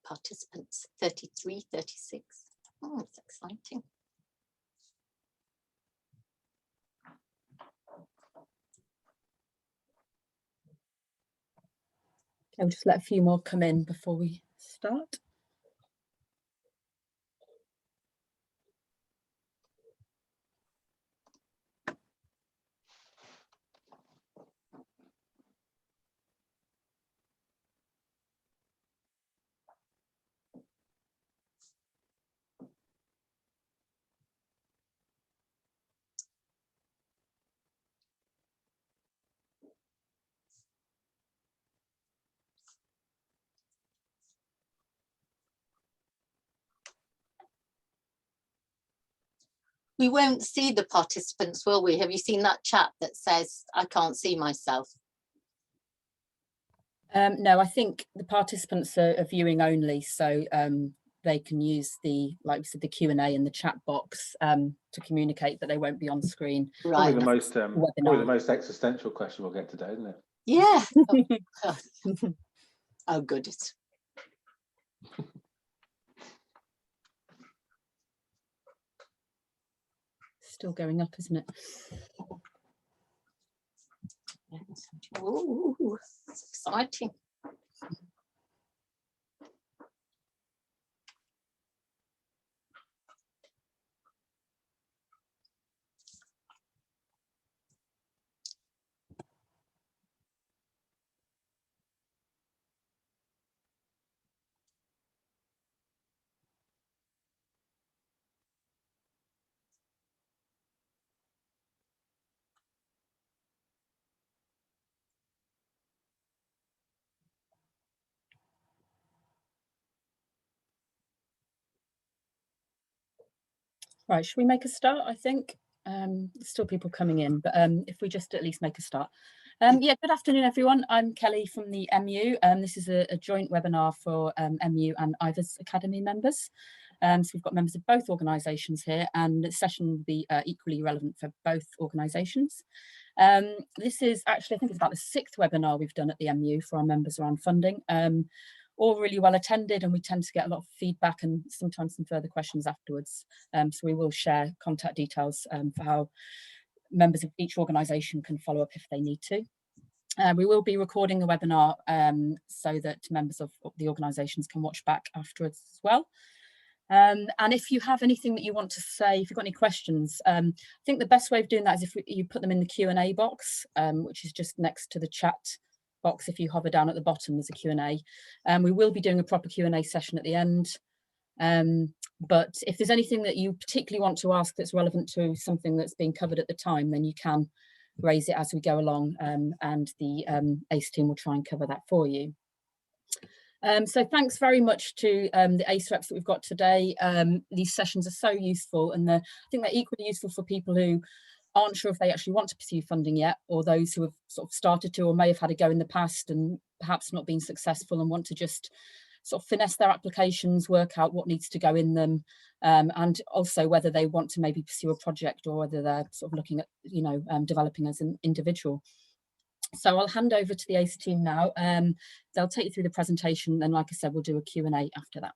participants, 33, 36. Oh, it's exciting. I'll just let a few more come in before we start. We won't see the participants, will we? Have you seen that chat that says, I can't see myself? No, I think the participants are viewing only, so they can use the, like we said, the Q&A and the chat box to communicate, but they won't be on screen. Right. Probably the most existential question we'll get today, isn't it? Yeah. Oh, good. Still going up, isn't it? Ooh, it's exciting. Right, should we make a start? I think still people coming in, but if we just at least make a start. Yeah, good afternoon, everyone. I'm Kelly from the MU. This is a joint webinar for MU and IVA's Academy members. So we've got members of both organisations here, and the session will be equally relevant for both organisations. This is actually, I think it's about the 6th webinar we've done at the MU for our members around funding. All really well attended, and we tend to get a lot of feedback and sometimes some further questions afterwards. So we will share contact details for how members of each organisation can follow up if they need to. We will be recording the webinar so that members of the organisations can watch back afterwards as well. And if you have anything that you want to say, if you've got any questions, I think the best way of doing that is if you put them in the Q&A box, which is just next to the chat box. If you hover down at the bottom, there's a Q&A. We will be doing a proper Q&A session at the end. But if there's anything that you particularly want to ask that's relevant to something that's being covered at the time, then you can raise it as we go along, and the ACE team will try and cover that for you. So thanks very much to the ACE reps that we've got today. These sessions are so useful, and I think they're equally useful for people who aren't sure if they actually want to pursue funding yet, or those who have sort of started to or may have had a go in the past and perhaps not been successful and want to just sort of finesse their applications, work out what needs to go in them, and also whether they want to maybe pursue a project or whether they're sort of looking at, you know, developing as an individual. So I'll hand over to the ACE team now. They'll take you through the presentation, and like I said, we'll do a Q&A after that.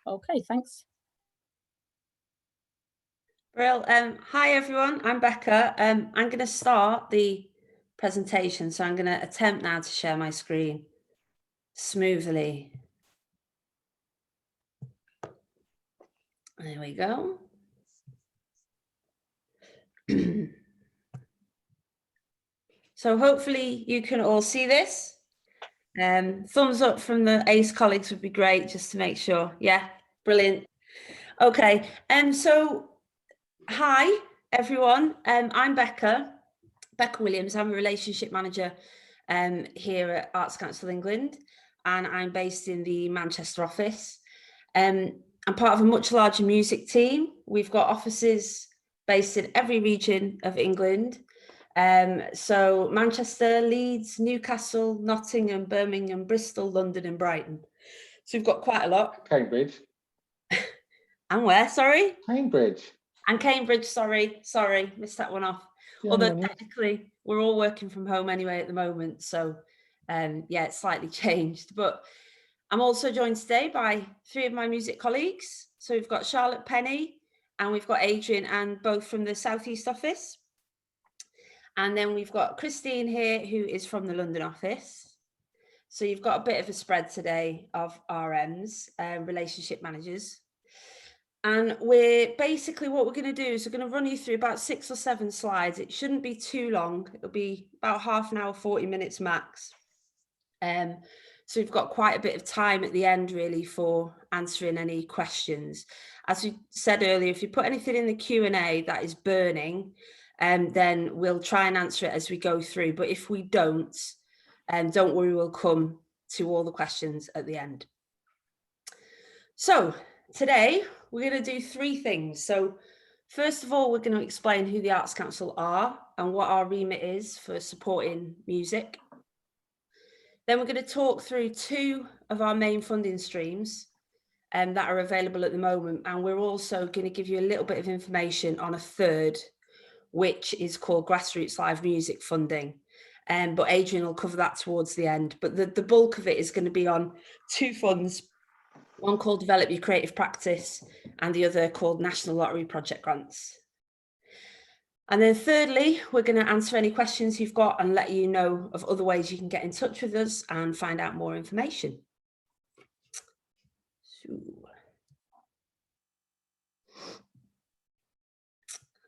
Okay, thanks. Brill. Hi everyone, I'm Becca. I'm going to start the presentation, so I'm going to attempt now to share my screen smoothly. There we go. So hopefully you can all see this. Thumbs up from the ACE colleagues would be great, just to make sure. Yeah, brilliant. Okay, so hi everyone, I'm Becca Williams. I'm a relationship manager here at Arts Council England, and I'm based in the Manchester office. I'm part of a much larger music team. We've got offices based in every region of England. So Manchester, Leeds, Newcastle, Nottingham, Birmingham, Bristol, London and Brighton. So we've got quite a lot. Cambridge. And where, sorry? Cambridge. And Cambridge, sorry, missed that one off. Yeah, Although technically we're all working from home anyway at the moment. So yeah, it's slightly changed. But I'm also joined today by 3 of my music colleagues. So we've got Charlotte Penny and we've got Adrian, and both from the South East office. And then we've got Christine here, who is from the London office. So you've got a bit of a spread today of RMs, relationship managers. And we're basically, what we're going to do is we're going to run you through about 6 or 7 slides. It shouldn't be too long. It'll be about half an hour, 40 minutes max. So we've got quite a bit of time at the end really for answering any questions. As we said earlier, if you put anything in the Q&A that is burning, then we'll try and answer it as we go through. But if we don't worry, we'll come to all the questions at the end. So today we're going to do 3 things. So first of all, we're going to explain who the Arts Council are and what our remit is for supporting music. Then we're going to talk through 2 of our main funding streams that are available at the moment. And we're also going to give you a little bit of information on a 3rd, which is called Grassroots Live Music Funding. But Adrian will cover that towards the end. But the bulk of it is going to be on 2 funds, one called Develop Your Creative Practice and the other called National Lottery Project Grants. And then thirdly, we're going to answer any questions you've got and let you know of other ways you can get in touch with us and find out more information.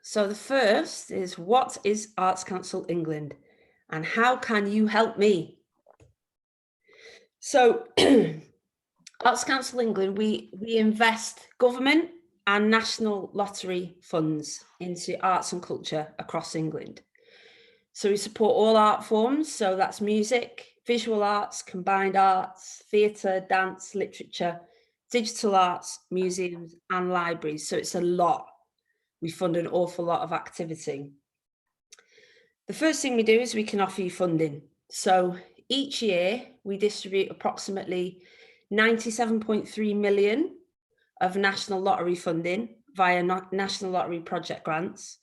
So the first is, what is Arts Council England and how can you help me? So Arts Council England, we invest government and national lottery funds into arts and culture across England. So we support all art forms, so that's music, visual arts, combined arts, theatre, dance, literature, digital arts, museums and libraries. So it's a lot. We fund an awful lot of activity. The first thing we do is we can offer you funding. So each year we distribute approximately 97.3 million of national lottery funding via National Lottery Project Grants.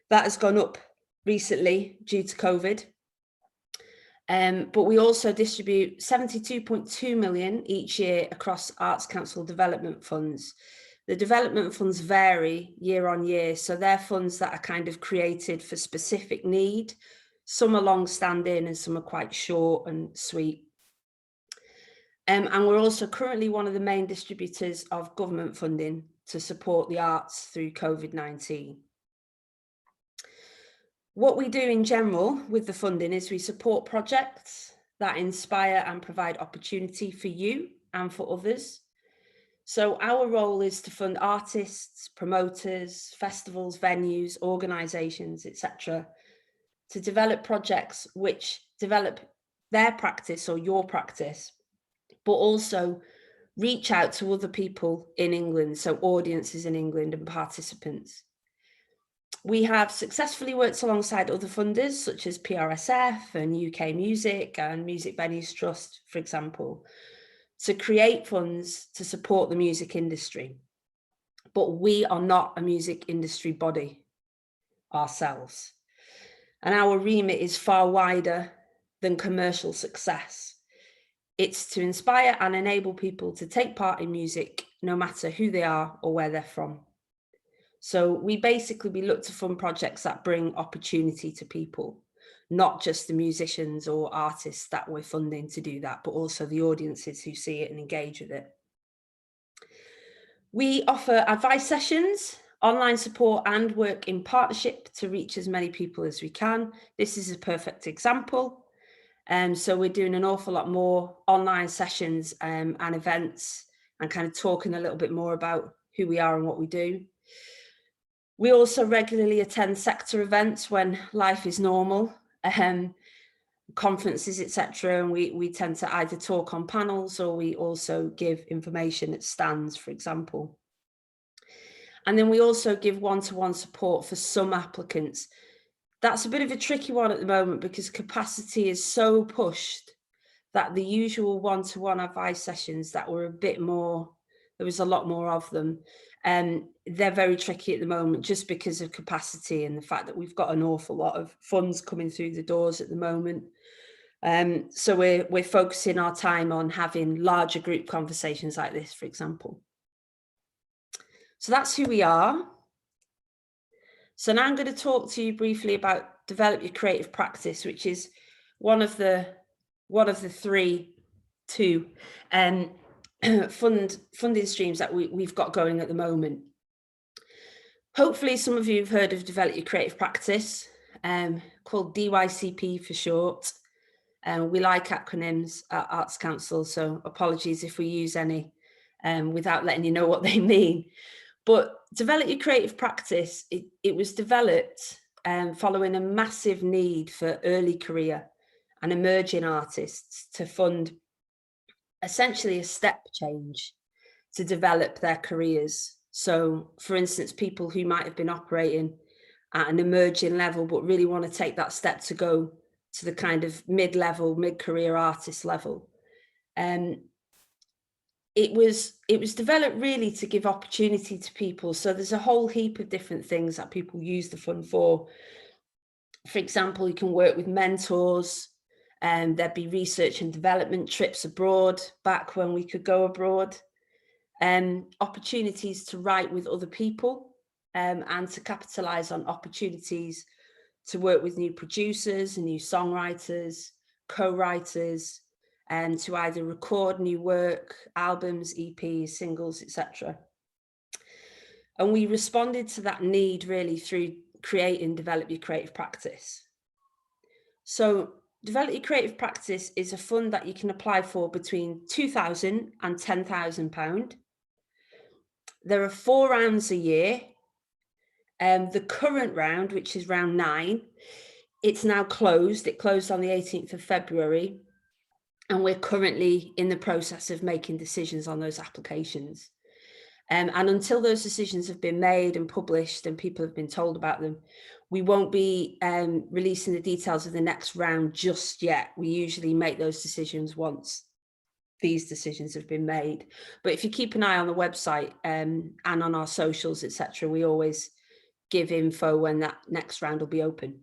That has gone up recently due to COVID. But we also distribute 72.2 million each year across Arts Council development funds. The development funds vary year on year, so they're funds that are kind of created for specific need. Some are long-standing and some are quite short and sweet. And we're also currently one of the main distributors of government funding to support the arts through COVID-19. What we do in general with the funding is we support projects that inspire and provide opportunity for you and for others. So our role is to fund artists, promoters, festivals, venues, organisations, etc., to develop projects which develop their practice or your practice, but also reach out to other people in England, so audiences in England and participants. We have successfully worked alongside other funders such as PRSF and UK Music and Music Venues Trust, for example, to create funds to support the music industry. But we are not a music industry body ourselves. And our remit is far wider than commercial success. It's to inspire and enable people to take part in music, no matter who they are or where they're from. So we look to fund projects that bring opportunity to people, not just the musicians or artists that we're funding to do that, but also the audiences who see it and engage with it. We offer advice sessions, online support and work in partnership to reach as many people as we can. This is a perfect example. So we're doing an awful lot more online sessions and events and kind of talking a little bit more about who we are and what we do. We also regularly attend sector events when life is normal, conferences, etc. And we tend to either talk on panels or we also give information at stands, for example. And then we also give one-to-one support for some applicants. That's a bit of a tricky one at the moment because capacity is so pushed that the usual one-to-one advice sessions that were a bit more, there was a lot more of them, they're very tricky at the moment just because of capacity and the fact that we've got an awful lot of funds coming through the doors at the moment. So we're focusing our time on having larger group conversations like this, for example. So that's who we are. So now I'm going to talk to you briefly about develop your creative practice, which is one of the two funding streams that we've got going at the moment. Hopefully some of you have heard of develop your creative practice, called DYCP for short. We like acronyms at Arts Council, so apologies if we use any without letting you know what they mean. But develop your creative practice, it was developed following a massive need for early career and emerging artists to fund essentially a step change to develop their careers. So, for instance, people who might have been operating at an emerging level but really want to take that step to go to the kind of mid-level, mid-career artist level. It was developed really to give opportunity to people. So there's a whole heap of different things that people use the fund for. For example, you can work with mentors, and there'd be research and development trips abroad back when we could go abroad, opportunities to write with other people, and to capitalize on opportunities to work with new producers and new songwriters, co-writers, and to either record new work, albums, EPs, singles, etc. And we responded to that need really through creating Develop Your Creative Practice. So Develop Your Creative Practice is a fund that you can apply for between £2,000 and £10,000. There are 4 rounds a year. The current round, which is round 9, it's now closed. It closed on the 18th of February. And we're currently in the process of making decisions on those applications. And until those decisions have been made and published and people have been told about them, we won't be releasing the details of the next round just yet. We usually make those decisions once these decisions have been made. But if you keep an eye on the website and on our socials, etc., we always give info when that next round will be open.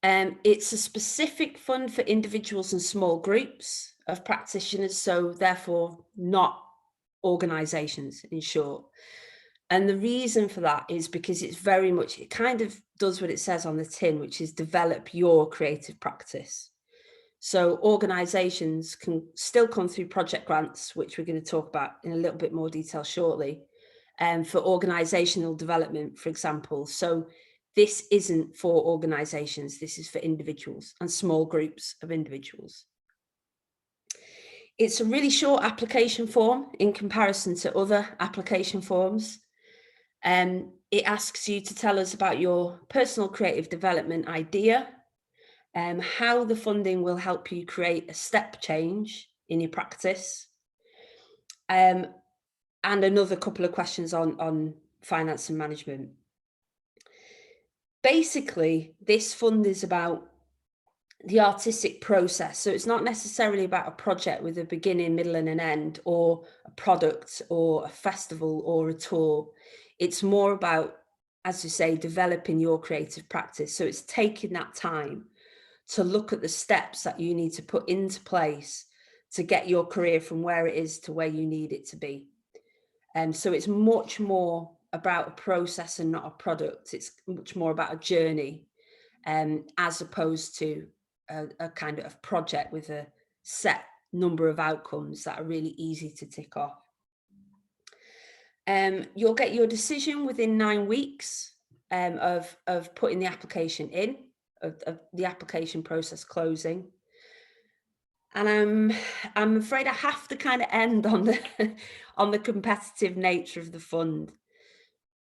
It's a specific fund for individuals and small groups of practitioners, so therefore not organisations, in short. And the reason for that is because it's very much, it kind of does what it says on the tin, which is develop your creative practice. So organisations can still come through project grants, which we're going to talk about in a little bit more detail shortly, for organisational development, for example. So this isn't for organisations, this is for individuals and small groups of individuals. It's a really short application form in comparison to other application forms. It asks you to tell us about your personal creative development idea, how the funding will help you create a step change in your practice, and another couple of questions on finance and management. Basically, this fund is about the artistic process. So it's not necessarily about a project with a beginning, middle and an end, or a product or a festival or a tour. It's more about, as you say, developing your creative practice. So it's taking that time to look at the steps that you need to put into place to get your career from where it is to where you need it to be. And so it's much more about a process and not a product. It's much more about a journey, as opposed to a kind of project with a set number of outcomes that are really easy to tick off. You'll get your decision within 9 weeks of putting the application in, of the application process closing. And I'm afraid I have to kind of end on the competitive nature of the fund.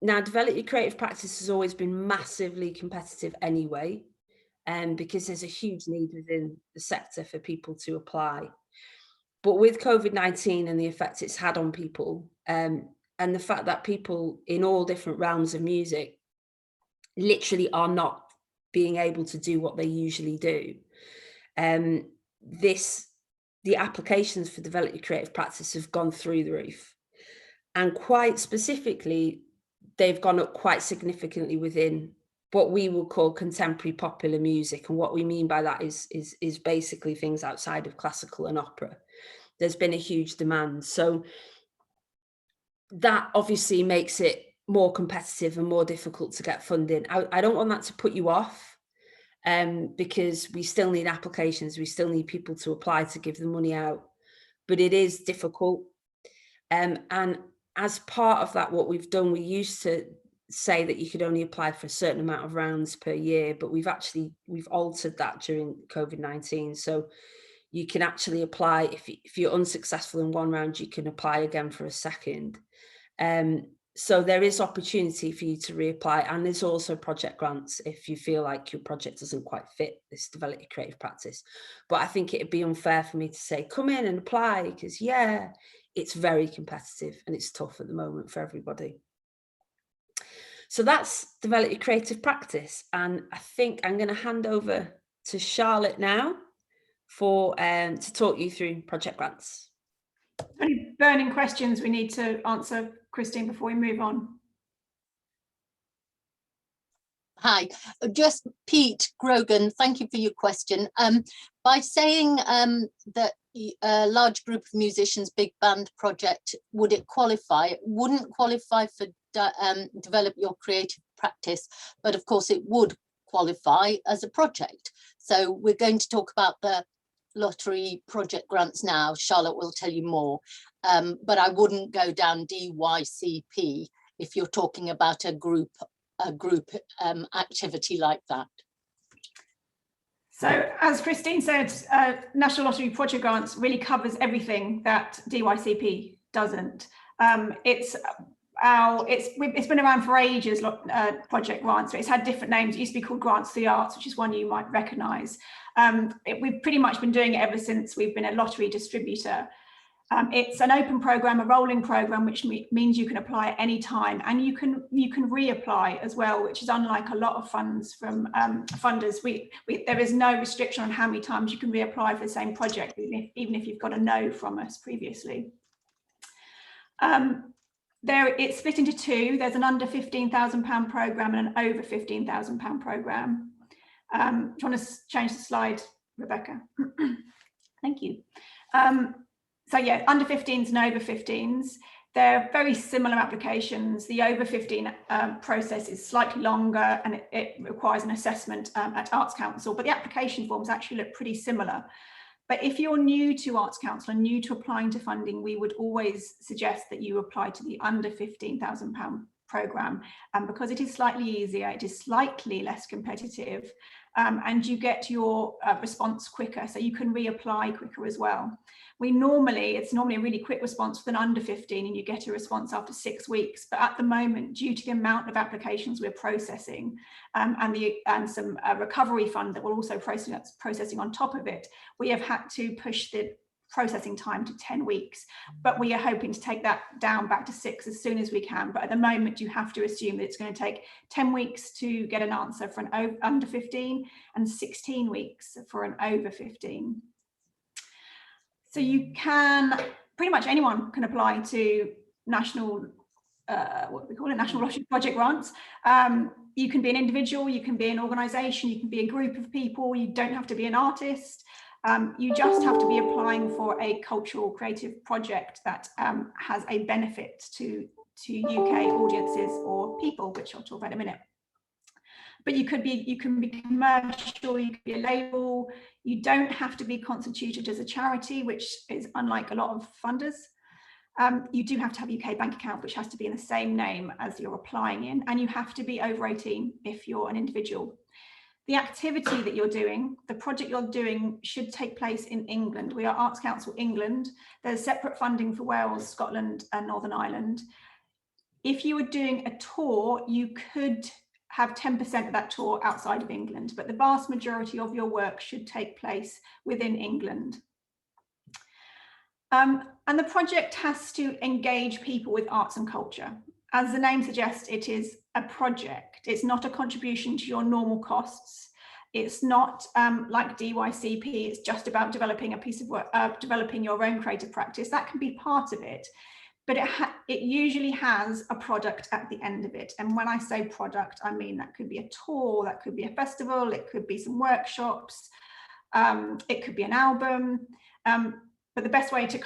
Now, Develop Your Creative Practice has always been massively competitive anyway, because there's a huge need within the sector for people to apply. But with COVID-19 and the effect it's had on people, and the fact that people in all different realms of music literally are not being able to do what they usually do, the applications for Develop Your Creative Practice have gone through the roof. And quite specifically, they've gone up quite significantly within what we would call contemporary popular music. And what we mean by that is basically things outside of classical and opera. There's been a huge demand. So that obviously makes it more competitive and more difficult to get funding. I don't want that to put you off, because we still need applications. We still need people to apply to give the money out, but it is difficult. And as part of that, what we've done, we used to say that you could only apply for a certain amount of rounds per year, but we've altered that during COVID-19. So you can actually apply, if you're unsuccessful in one round, you can apply again for a second. So there is opportunity for you to reapply, and there's also project grants if you feel like your project doesn't quite fit this develop your creative practice. But I think it'd be unfair for me to say, come in and apply, because yeah, it's very competitive and it's tough at the moment for everybody. So that's develop your creative practice. And I think I'm going to hand over to Charlotte now for to talk you through project grants. Any burning questions we need to answer, Christine, before we move on? Hi, just Pete Grogan, thank you for your question. By saying that a large group of musicians, big band project, would it qualify? It wouldn't qualify for develop your creative practice, but of course it would qualify as a project. So we're going to talk about the lottery project grants now. Charlotte will tell you more, but I wouldn't go down DYCP if you're talking about a group activity like that. So as Christine said, National Lottery project grants really covers everything that DYCP doesn't. It's been around for ages, project grants. It's had different names. It used to be called Grants to the Arts, which is one you might recognise. We've pretty much been doing it ever since we've been a lottery distributor. It's an open programme, a rolling programme, which means you can apply at any time, and you can reapply as well, which is unlike a lot of funds from funders. There is no restriction on how many times you can reapply for the same project, even if you've got a no from us previously. It's split into two. There's an under £15,000 programme and an over £15,000 programme. Do you want to change the slide, Rebecca? Thank you. So yeah, under 15s and over 15s, they're very similar applications. The over 15 process is slightly longer, and it requires an assessment at Arts Council, but the application forms actually look pretty similar. But if you're new to Arts Council and new to applying to funding, we would always suggest that you apply to the under £15,000 programme, because it is slightly easier, it is slightly less competitive, and you get your response quicker, so you can reapply quicker as well. It's normally a really quick response with an under 15, and you get a response after 6 weeks. But at the moment, due to the amount of applications we're processing, and some recovery fund that we're also processing on top of it, we have had to push the processing time to 10 weeks, but we are hoping to take that down back to 6 as soon as we can. But at the moment, you have to assume that it's going to take 10 weeks to get an answer for an under 15 and 16 weeks for an over 15. So you can, pretty much anyone can apply to national, what we call it, national lottery project grants. You can be an individual, you can be an organisation, you can be a group of people, you don't have to be an artist. You just have to be applying for a cultural creative project that has a benefit to UK audiences or people, which I'll talk about in a minute. But you can be commercial, you can be a label. You don't have to be constituted as a charity, which is unlike a lot of funders. You do have to have a UK bank account, which has to be in the same name as you're applying in, and you have to be over 18 if you're an individual. The activity that you're doing, the project you're doing, should take place in England. We are Arts Council England. There's separate funding for Wales, Scotland, and Northern Ireland. If you were doing a tour, you could have 10% of that tour outside of England, but the vast majority of your work should take place within England. And the project has to engage people with arts and culture. As the name suggests, it is a project. It's not a contribution to your normal costs. It's not like DYCP, it's just about developing a piece of work, developing your own creative practice. That can be part of it. but it usually has a product at the end of it. And when I say product, I mean that could be a tour, that could be a festival, it could be some workshops, it could be an album. But the best way to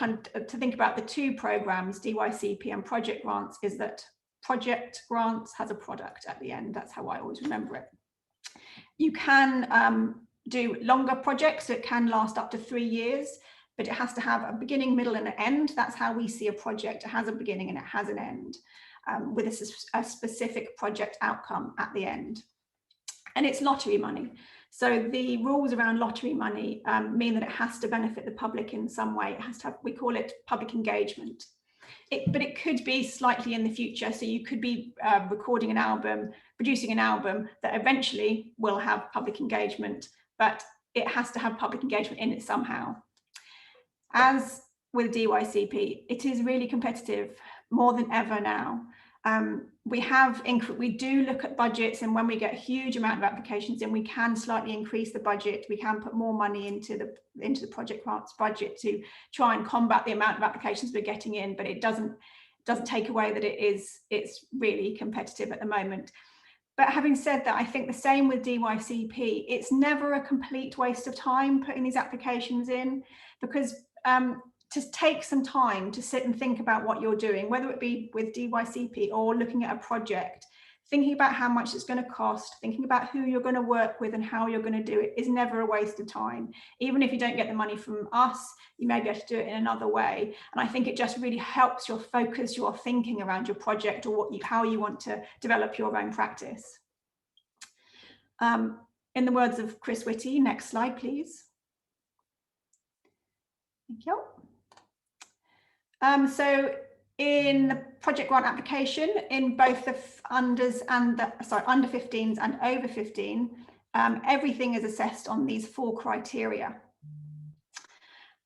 think about the two programs, DYCP and Project Grants, is that Project Grants has a product at the end. That's how I always remember it. You can do longer projects, so it can last up to 3 years, but it has to have a beginning, middle, and an end. That's how we see a project. It has a beginning and it has an end, with a specific project outcome at the end. And it's lottery money. So the rules around lottery money mean that it has to benefit the public in some way. It has to have, we call it public engagement. But it could be slightly in the future. So you could be recording an album, producing an album that eventually will have public engagement, but it has to have public engagement in it somehow. As with DYCP, it is really competitive, more than ever now. We do look at budgets, and when we get a huge amount of applications in, we can slightly increase the budget. We can put more money into the Project Grants budget to try and combat the amount of applications we're getting in, but it doesn't take away that it's really competitive at the moment. But having said that, I think the same with DYCP. It's never a complete waste of time putting these applications in, because to take some time to sit and think about what you're doing, whether it be with DYCP or looking at a project, thinking about how much it's going to cost, thinking about who you're going to work with and how you're going to do it, is never a waste of time. Even if you don't get the money from us, you may be able to do it in another way. And I think it just really helps your focus, your thinking around your project, or how you want to develop your own practice. In the words of Chris Whitty, next slide, please. Thank you. So in the project grant application, in both the under 15s and over 15, everything is assessed on these 4 criteria.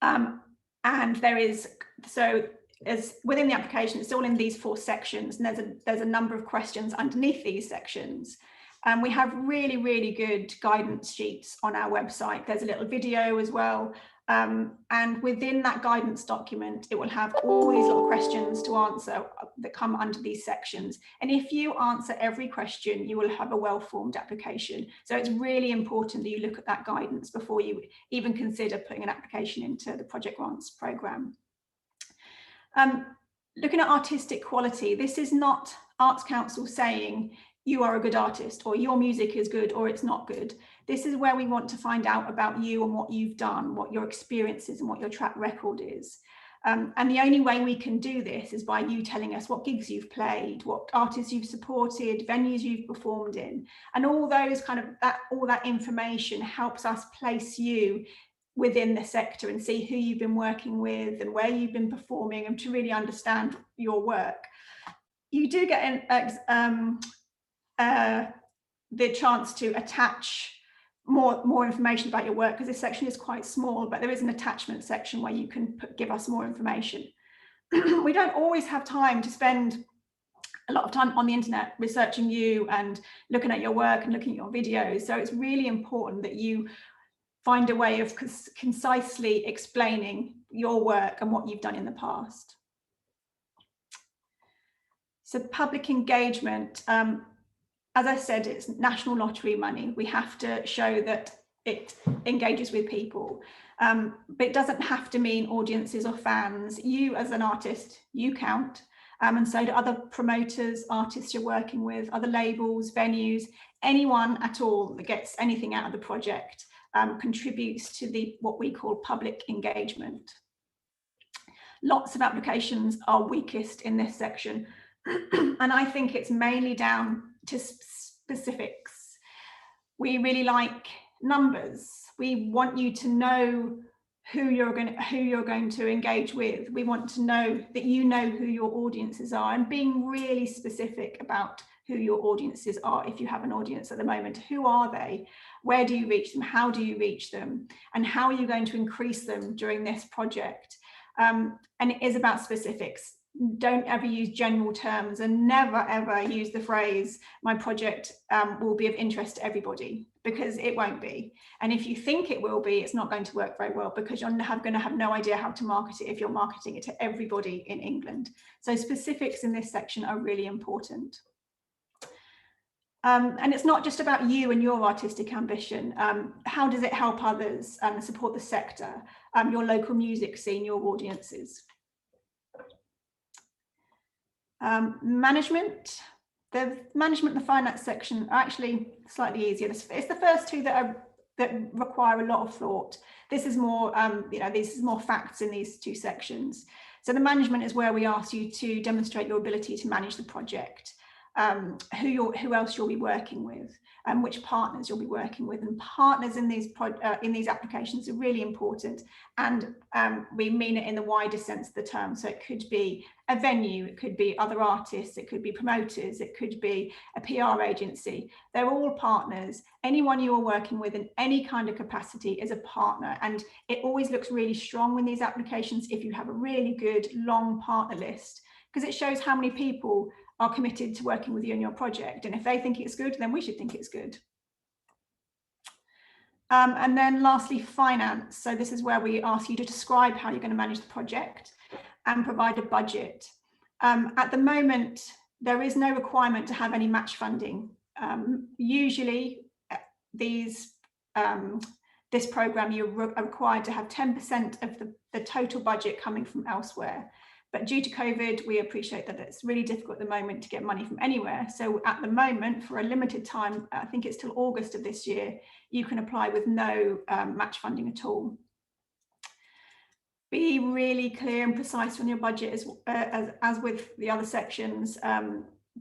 And there is, so as within the application, it's all in these 4 sections, and there's a number of questions underneath these sections. And we have really, really good guidance sheets on our website. There's a little video as well. And within that guidance document, it will have all these little questions to answer that come under these sections. And if you answer every question, you will have a well-formed application. So it's really important that you look at that guidance before you even consider putting an application into the Project Grants programme. Looking at artistic quality, this is not Arts Council saying you are a good artist, or your music is good, or it's not good. This is where we want to find out about you and what you've done, what your experience is and what your track record is. And the only way we can do this is by you telling us what gigs you've played, what artists you've supported, venues you've performed in, and all those all that information helps us place you within the sector and see who you've been working with and where you've been performing, and to really understand your work. You do get the chance to attach more information about your work, because this section is quite small, but there is an attachment section where you can give us more information. We don't always have time to spend a lot of time on the internet researching you and looking at your work and looking at your videos. So it's really important that you find a way of concisely explaining your work and what you've done in the past. So public engagement, as I said, it's national lottery money. We have to show that it engages with people, but it doesn't have to mean audiences or fans. You as an artist, you count, and so do other promoters, artists you're working with, other labels, venues, anyone at all that gets anything out of the project contributes to what we call public engagement. Lots of applications are weakest in this section, and I think it's mainly down to specifics. We really like numbers. We want you to know who you're going to engage with. We want to know that you know who your audiences are, and being really specific about who your audiences are. If you have an audience at the moment, who are they? Where do you reach them? How do you reach them? And how are you going to increase them during this project? And it is about specifics. don't ever use general terms, and never ever use the phrase my project will be of interest to everybody, because it won't be. And if you think it will be, it's not going to work very well, because you're going to have no idea how to market it if you're marketing it to everybody in England. So specifics in this section are really important. And it's not just about you and your artistic ambition. How does it help others and support the sector, your local music scene, your audiences? Management. The management and the finance section are actually slightly easier. It's the first two that require a lot of thought. This is more, this is more facts in these two sections. So the management is where we ask you to demonstrate your ability to manage the project, who else you'll be working with, and which partners you'll be working with. And partners in these applications are really important, and we mean it in the wider sense of the term. So it could be a venue, it could be other artists, it could be promoters, it could be a PR agency. They're all partners. Anyone you are working with in any kind of capacity is a partner, and it always looks really strong in these applications if you have a really good long partner list, because it shows how many people are committed to working with you in your project. And if they think it's good, then we should think it's good. And then lastly, finance. So this is where we ask you to describe how you're going to manage the project and provide a budget. At the moment, there is no requirement to have any match funding. Usually this program, you're required to have 10% of the total budget coming from elsewhere. But due to COVID, we appreciate that it's really difficult at the moment to get money from anywhere. So at the moment, for a limited time, I think it's till August of this year, you can apply with no match funding at all. Be really clear and precise on your budget, as with the other sections.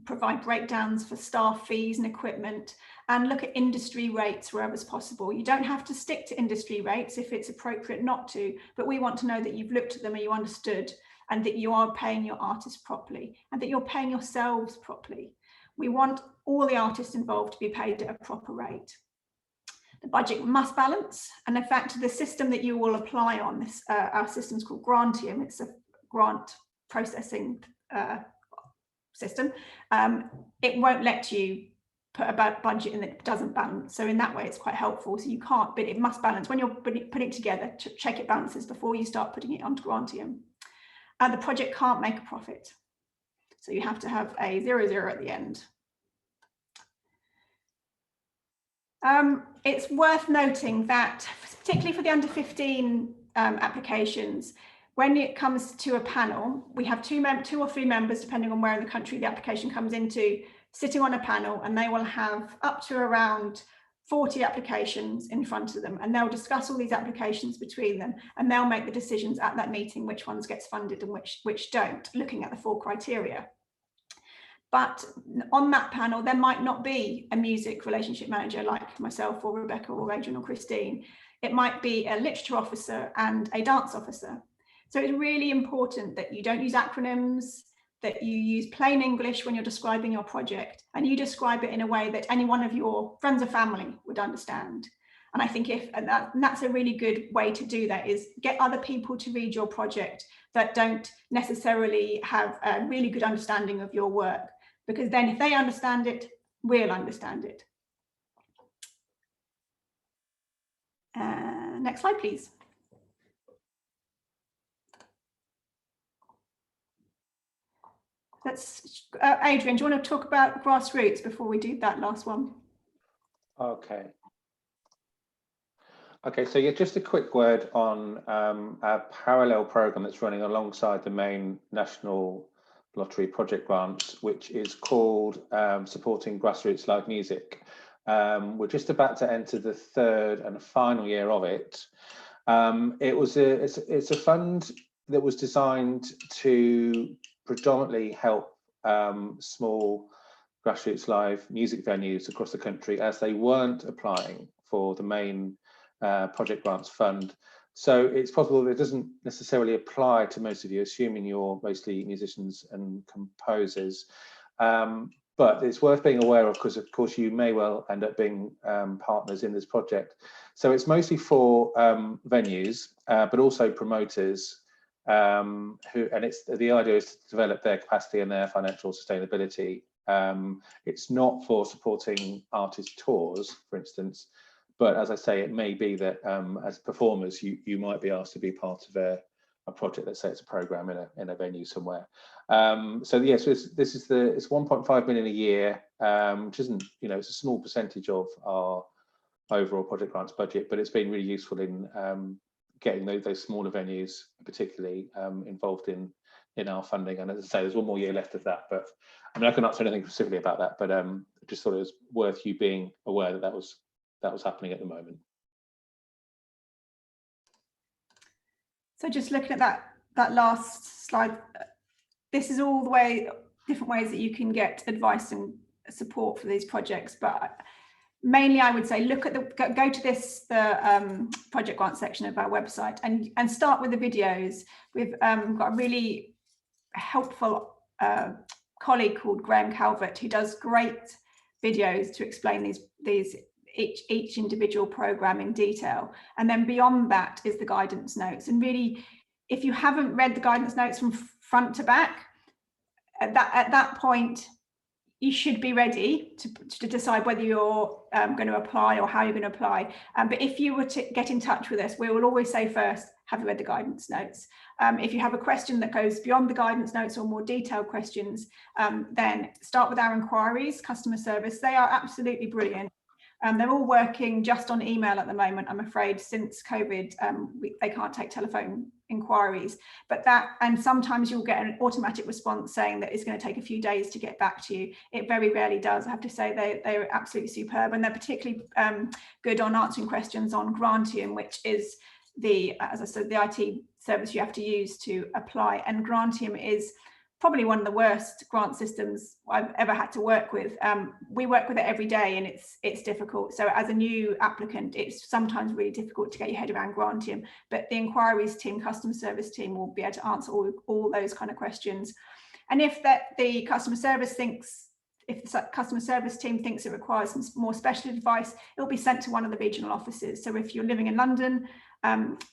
Provide breakdowns for staff fees and equipment, and look at industry rates wherever it's possible. You don't have to stick to industry rates if it's appropriate not to, but we want to know that you've looked at them and you understood, and that you are paying your artists properly, and that you're paying yourselves properly. We want all the artists involved to be paid at a proper rate. The budget must balance, and in fact, the system that you will apply on this, our system is called Grantium. It's a grant processing system. It won't let you put a budget in that doesn't balance. So in that way, it's quite helpful. So you can't, but it must balance. When you're putting it together, check it balances before you start putting it onto Grantium. The project can't make a profit. So you have to have a 0-0 at the end. It's worth noting that, particularly for the under 15 applications, when it comes to a panel, we have two or three members, depending on where in the country the application comes into, sitting on a panel, and they will have up to around 40 applications in front of them, and they'll discuss all these applications between them, and they'll make the decisions at that meeting which ones gets funded and which don't, looking at the 4 criteria. But on that panel, there might not be a music relationship manager like myself or Rebecca or Adrian or Christine. It might be a literature officer and a dance officer. So it's really important that you don't use acronyms, that you use plain English when you're describing your project, and you describe it in a way that any one of your friends or family would understand. And I think that's a really good way to do that, is get other people to read your project that don't necessarily have a really good understanding of your work, because then if they understand it, we'll understand it. Next slide, please. Let's, Adrian, do you want to talk about Grassroots before we do that last one? Okay. Okay, so yeah, just a quick word on a parallel program that's running alongside the main national lottery project grants, which is called Supporting Grassroots Live Music. We're just about to enter the 3rd and final year of it. It's a fund that was designed to predominantly help small grassroots live music venues across the country, as they weren't applying for the main project grants fund. So it's possible that it doesn't necessarily apply to most of you, assuming you're mostly musicians and composers. But it's worth being aware of, because of course you may well end up being partners in this project. So it's mostly for venues, but also promoters, the idea is to develop their capacity and their financial sustainability. It's not for supporting artist tours, for instance, but as I say, it may be that as performers, you might be asked to be part of a project. Let's say it's a program in a venue somewhere. So yes, it's 1.5 million a year, which isn't, it's a small percentage of our overall project grants budget, but it's been really useful in getting those smaller venues particularly involved in our funding. And as I say, there's one more year left of that, but I mean, I can answer anything specifically about that, but I just thought it was worth you being aware that was happening at the moment. So just looking at that last slide, this is all the different ways that you can get advice and support for these projects, but mainly I would say go to the project grant section of our website and start with the videos. We've got a really helpful colleague called Graham Calvert who does great videos to explain each individual program in detail. And then beyond that is the guidance notes. And really, if you haven't read the guidance notes from front to back, at that point, you should be ready to decide whether you're going to apply or how you're going to apply. But if you were to get in touch with us, we will always say first, have you read the guidance notes? If you have a question that goes beyond the guidance notes or more detailed questions, then start with our inquiries, customer service. They are absolutely brilliant. They're all working just on email at the moment, I'm afraid, since COVID. They can't take telephone inquiries, and sometimes you'll get an automatic response saying that it's going to take a few days to get back to you. It very rarely does. I have to say they're absolutely superb, and they're particularly good on answering questions on Grantium, which is as I said, the IT service you have to use to apply. And Grantium is probably one of the worst grant systems I've ever had to work with. We work with it every day and it's difficult. So as a new applicant, it's sometimes really difficult to get your head around Grantium, but the inquiries team, customer service team will be able to answer all those kind of questions. And if the customer service team thinks it requires some more special advice, it'll be sent to one of the regional offices. So if you're living in London,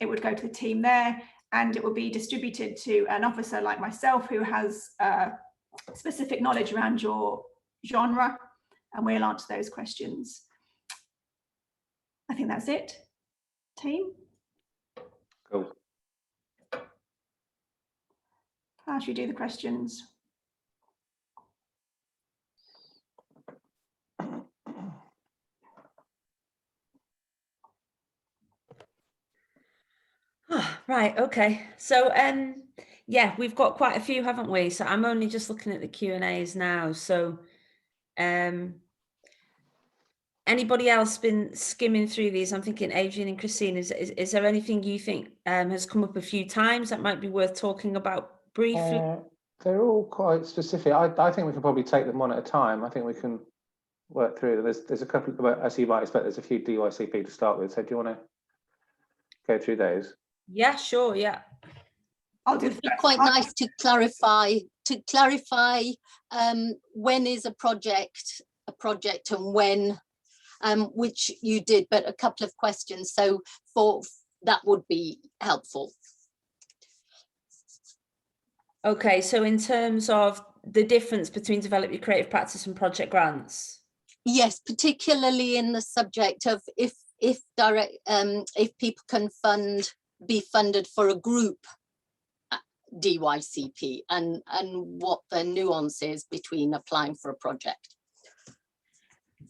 it would go to the team there, and it will be distributed to an officer like myself who has specific knowledge around your genre, and we'll answer those questions. I think that's it, team. Cool. How should we do the questions? Right, okay. So yeah, we've got quite a few, haven't we? So I'm only just looking at the Q&As now. So anybody else been skimming through these? I'm thinking Adrian and Christine, is there anything you think has come up a few times that might be worth talking about briefly? They're all quite specific. I think we can probably take them one at a time. I think we can work through them. There's a couple, as you might expect, there's a few DYCP to start with. So do you want to go through those? Yeah, sure. Yeah. I'll do. It would be quite nice to clarify when is a project and when, which you did, but a couple of questions. So that would be helpful. Okay, so in terms of the difference between develop your creative practice and project grants. Yes, particularly in the subject of if people can be funded for a group DYCP and what the nuance is between applying for a project.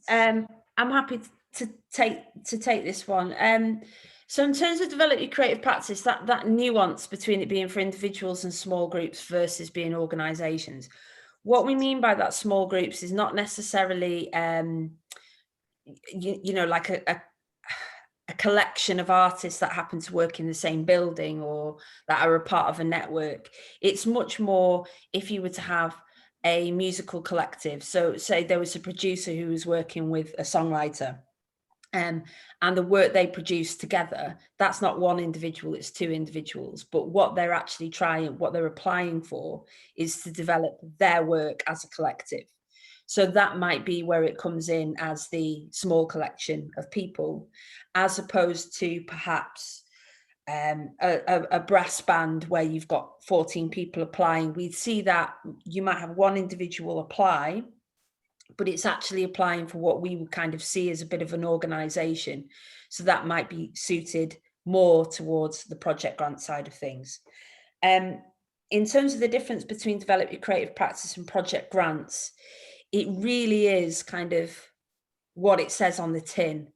I'm happy to take this one. So in terms of develop your creative practice, that nuance between it being for individuals and small groups versus being organisations, what we mean by that small groups is not necessarily like a collection of artists that happen to work in the same building or that are a part of a network. It's much more if you were to have a musical collective. So say there was a producer who was working with a songwriter, and the work they produce together, that's not one individual, it's two individuals. But what they're actually what they're applying for is to develop their work as a collective. So that might be where it comes in as the small collection of people, as opposed to perhaps a brass band where you've got 14 people applying, we'd see that you might have one individual apply, but it's actually applying for what we would kind of see as a bit of an organisation. So that might be suited more towards the project grant side of things. In terms of the difference between develop your creative practice and project grants, it really is kind of what it says on the tin.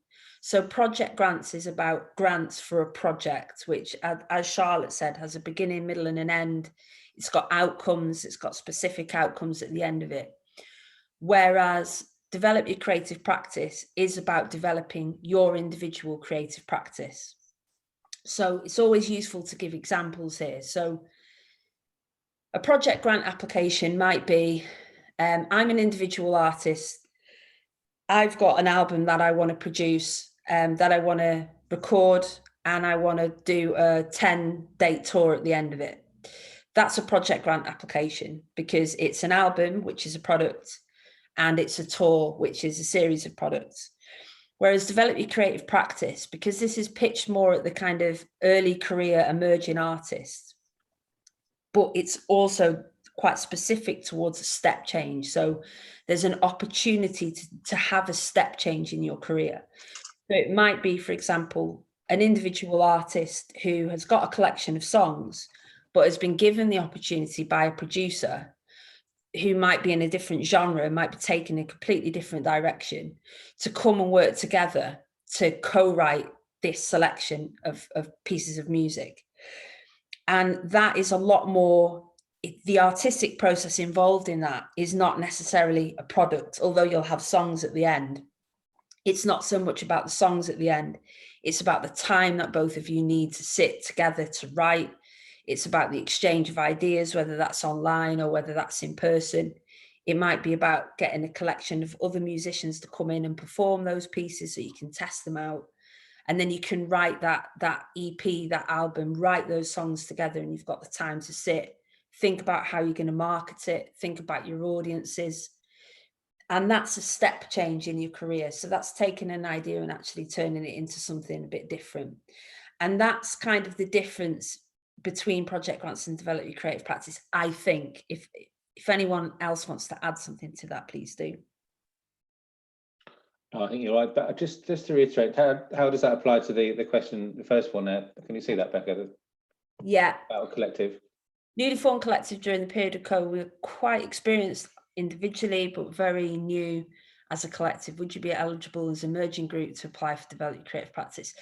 So project grants is about grants for a project, which, as Charlotte said, has a beginning, middle and an end. It's got outcomes, it's got specific outcomes at the end of it. Whereas develop your creative practice is about developing your individual creative practice. So it's always useful to give examples here. So a project grant application might be, I'm an individual artist. I've got an album that I want to produce, that I want to record, and I want to do a 10-date tour at the end of it. That's a project grant application because it's an album, which is a product, and it's a tour, which is a series of products. Whereas develop your creative practice, because this is pitched more at the kind of early career emerging artists, but it's also quite specific towards a step change. So there's an opportunity to have a step change in your career. So it might be, for example, an individual artist who has got a collection of songs, but has been given the opportunity by a producer who might be in a different genre, might be taking a completely different direction, to come and work together to co-write this selection of pieces of music. And that is a lot more, the artistic process involved in that is not necessarily a product, although you'll have songs at the end. It's not so much about the songs at the end. It's about the time that both of you need to sit together to write. It's about the exchange of ideas, whether that's online or whether that's in person. It might be about getting a collection of other musicians to come in and perform those pieces so you can test them out. And then you can write that EP, that album, write those songs together, and you've got the time to sit, think about how you're going to market it, think about your audiences. And that's a step change in your career. So that's taking an idea and actually turning it into something a bit different. And that's kind of the difference between project grants and develop your creative practice, I think. If anyone else wants to add something to that, please do. I think you're right, but just to reiterate, how does that apply to the question, the first one there? Can you see that, Becca? Yeah. About a collective. Newly formed collective during the period of COVID, we're quite experienced individually, but very new as a collective. Would you be eligible as an emerging group to apply for develop your creative practice?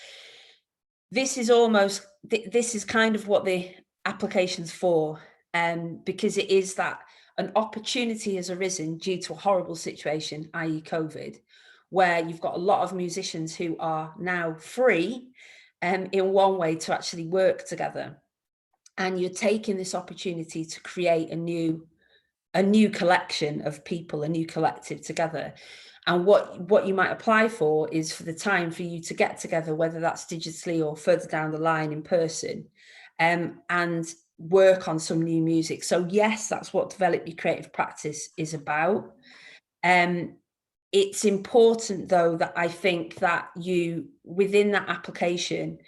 This is kind of what the application's for, because it is that an opportunity has arisen due to a horrible situation, i.e. COVID, where you've got a lot of musicians who are now free in one way to actually work together. And you're taking this opportunity to create a new collection of people, a new collective together. And what you might apply for is for the time for you to get together, whether that's digitally or further down the line in person, and work on some new music. So yes, that's what develop your creative practice is about. It's important, though, that I think that you, within that application,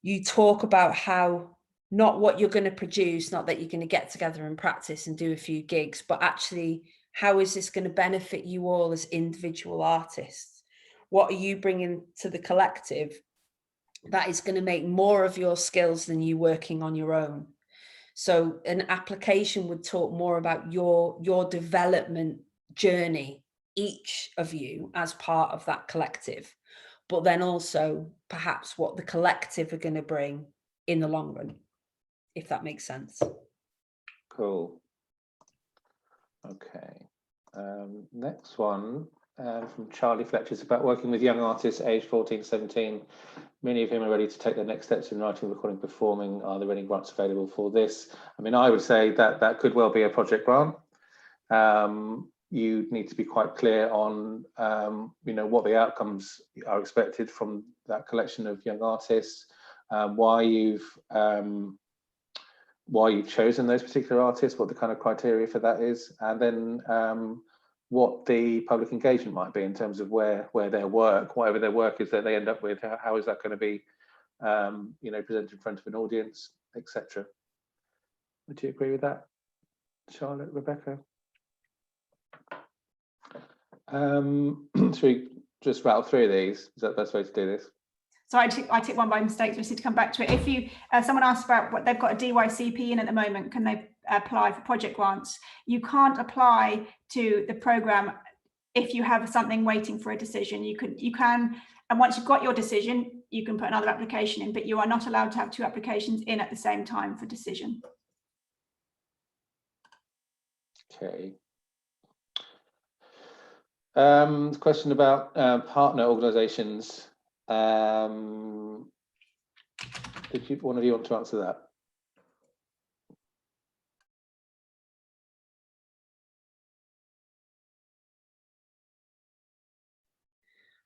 you talk about how, not what you're going to produce, not that you're going to get together and practice and do a few gigs, but actually, how is this going to benefit you all as individual artists? What are you bringing to the collective that is going to make more of your skills than you working on your own? So an application would talk more about your development journey, each of you as part of that collective, but then also perhaps what the collective are going to bring in the long run, if that makes sense. Cool. Okay. Next one from Charlie Fletcher is about working with young artists aged 14, 17. Many of whom are ready to take their next steps in writing, recording, performing. Are there any grants available for this? I mean, I would say that could well be a project grant. You need to be quite clear on, what the outcomes are expected from that collection of young artists, why you've chosen those particular artists, what the kind of criteria for that is, and then what the public engagement might be in terms of where their work, whatever their work is that they end up with, how is that going to be you know, present in front of an audience, etc. Would you agree with that, Charlotte, Rebecca? Should we just rattle through these? Is that the best way to do this? So I took one by mistake, so I just need to come back to it. If you, someone asked about what they've got a DYCP in at the moment, can they apply for project grants? You can't apply to the program if you have something waiting for a decision. You can, and once you've got your decision, you can put another application in, but you are not allowed to have 2 applications in at the same time for decision. Okay. Question about partner organisations. Did one of you want to answer that?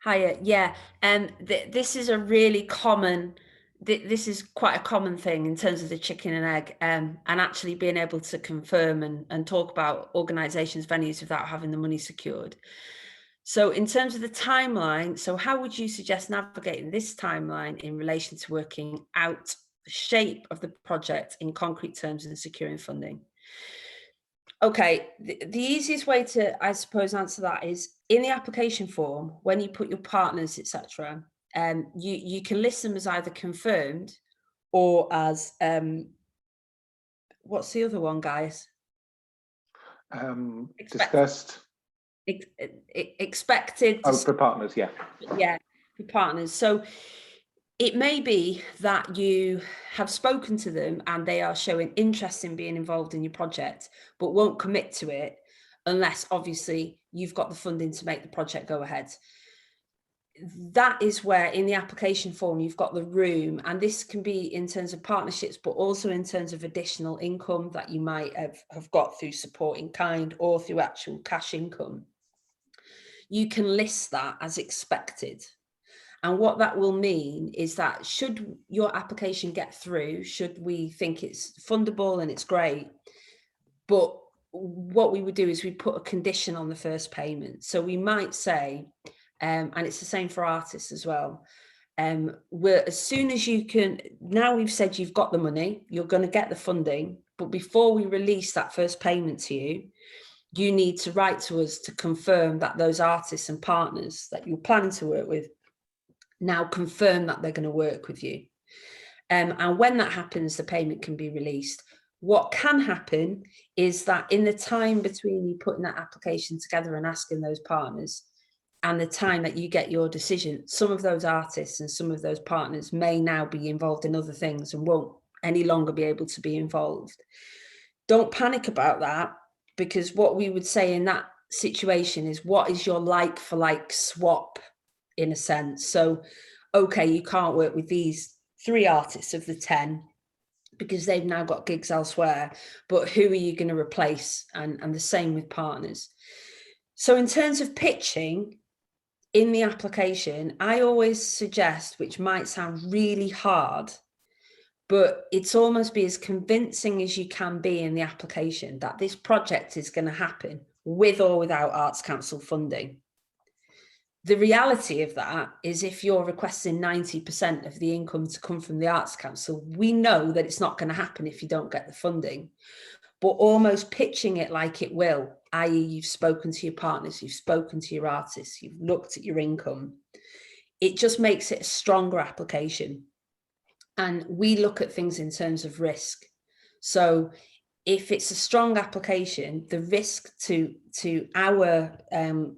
Hiya, yeah, and this is a really common. This is quite a common thing in terms of the chicken and egg, and actually being able to confirm and talk about organisations, venues without having the money secured. So in terms of the timeline, so how would you suggest navigating this timeline in relation to working out the shape of the project in concrete terms and securing funding? Okay, the easiest way to, I suppose, answer that is in the application form, when you put your partners, etc., you can list them as either confirmed or as, what's the other one, guys? Discussed. Expected. Oh, for partners, yeah. Yeah, for partners. So it may be that you have spoken to them and they are showing interest in being involved in your project, but won't commit to it unless obviously you've got the funding to make the project go ahead. That is where in the application form you've got the room, and this can be in terms of partnerships, but also in terms of additional income that you might have got through support in kind or through actual cash income. You can list that as expected. And what that will mean is that should your application get through, should we think it's fundable and it's great, but what we would do is we put a condition on the first payment. So we might say, and it's the same for artists as well, as soon as you can, now we've said you've got the money, you're going to get the funding, but before we release that first payment to you, you need to write to us to confirm that those artists and partners that you're planning to work with now confirm that they're going to work with you. And when that happens, the payment can be released. What can happen is that in the time between you putting that application together and asking those partners and the time that you get your decision, some of those artists and some of those partners may now be involved in other things and won't any longer be able to be involved. Don't panic about that, because what we would say in that situation is, what is your like for like swap, in a sense? So, okay, you can't work with these 3 artists of the 10 because they've now got gigs elsewhere, but who are you going to replace? And the same with partners. So in terms of pitching in the application, I always suggest, which might sound really hard, but it's almost be as convincing as you can be in the application that this project is going to happen with or without Arts Council funding. The reality of that is, if you're requesting 90% of the income to come from the Arts Council, we know that it's not going to happen if you don't get the funding. But almost pitching it like it will, i.e. you've spoken to your partners, you've spoken to your artists, you've looked at your income, it just makes it a stronger application. And we look at things in terms of risk. So if it's a strong application, the risk to our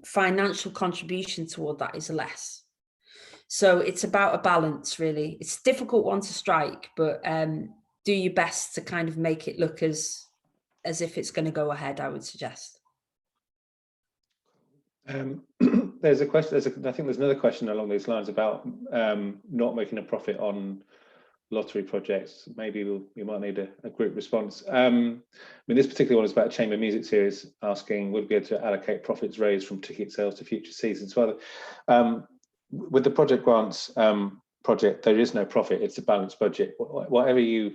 financial contribution toward that is less. So it's about a balance, really. It's a difficult one to strike, but do your best to kind of make it look as if it's going to go ahead, I would suggest. There's a question. I think there's another question along those lines about not making a profit on lottery projects. Maybe we might need a group response. I mean, this particular one is about a chamber music series, asking would we be able to allocate profits raised from ticket sales to future seasons. Well, with the project grants project, there is no profit. It's a balanced budget. Whatever you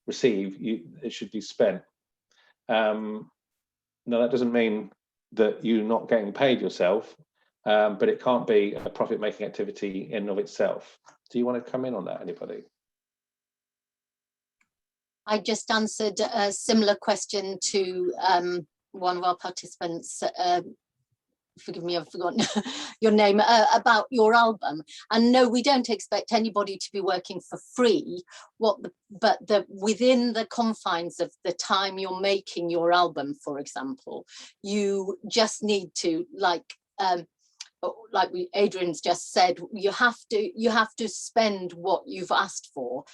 receive, it should be spent. Now that doesn't mean that you're not getting paid yourself. but it can't be a profit-making activity in and of itself. Do you want to come in on that, anybody? I just answered a similar question to one of our participants. Forgive me, I've forgotten your name, about your album. And no, we don't expect anybody to be working for free. But within the confines of the time you're making your album, for example, you just need to, like Adrian's just said, you have to spend what you've asked for.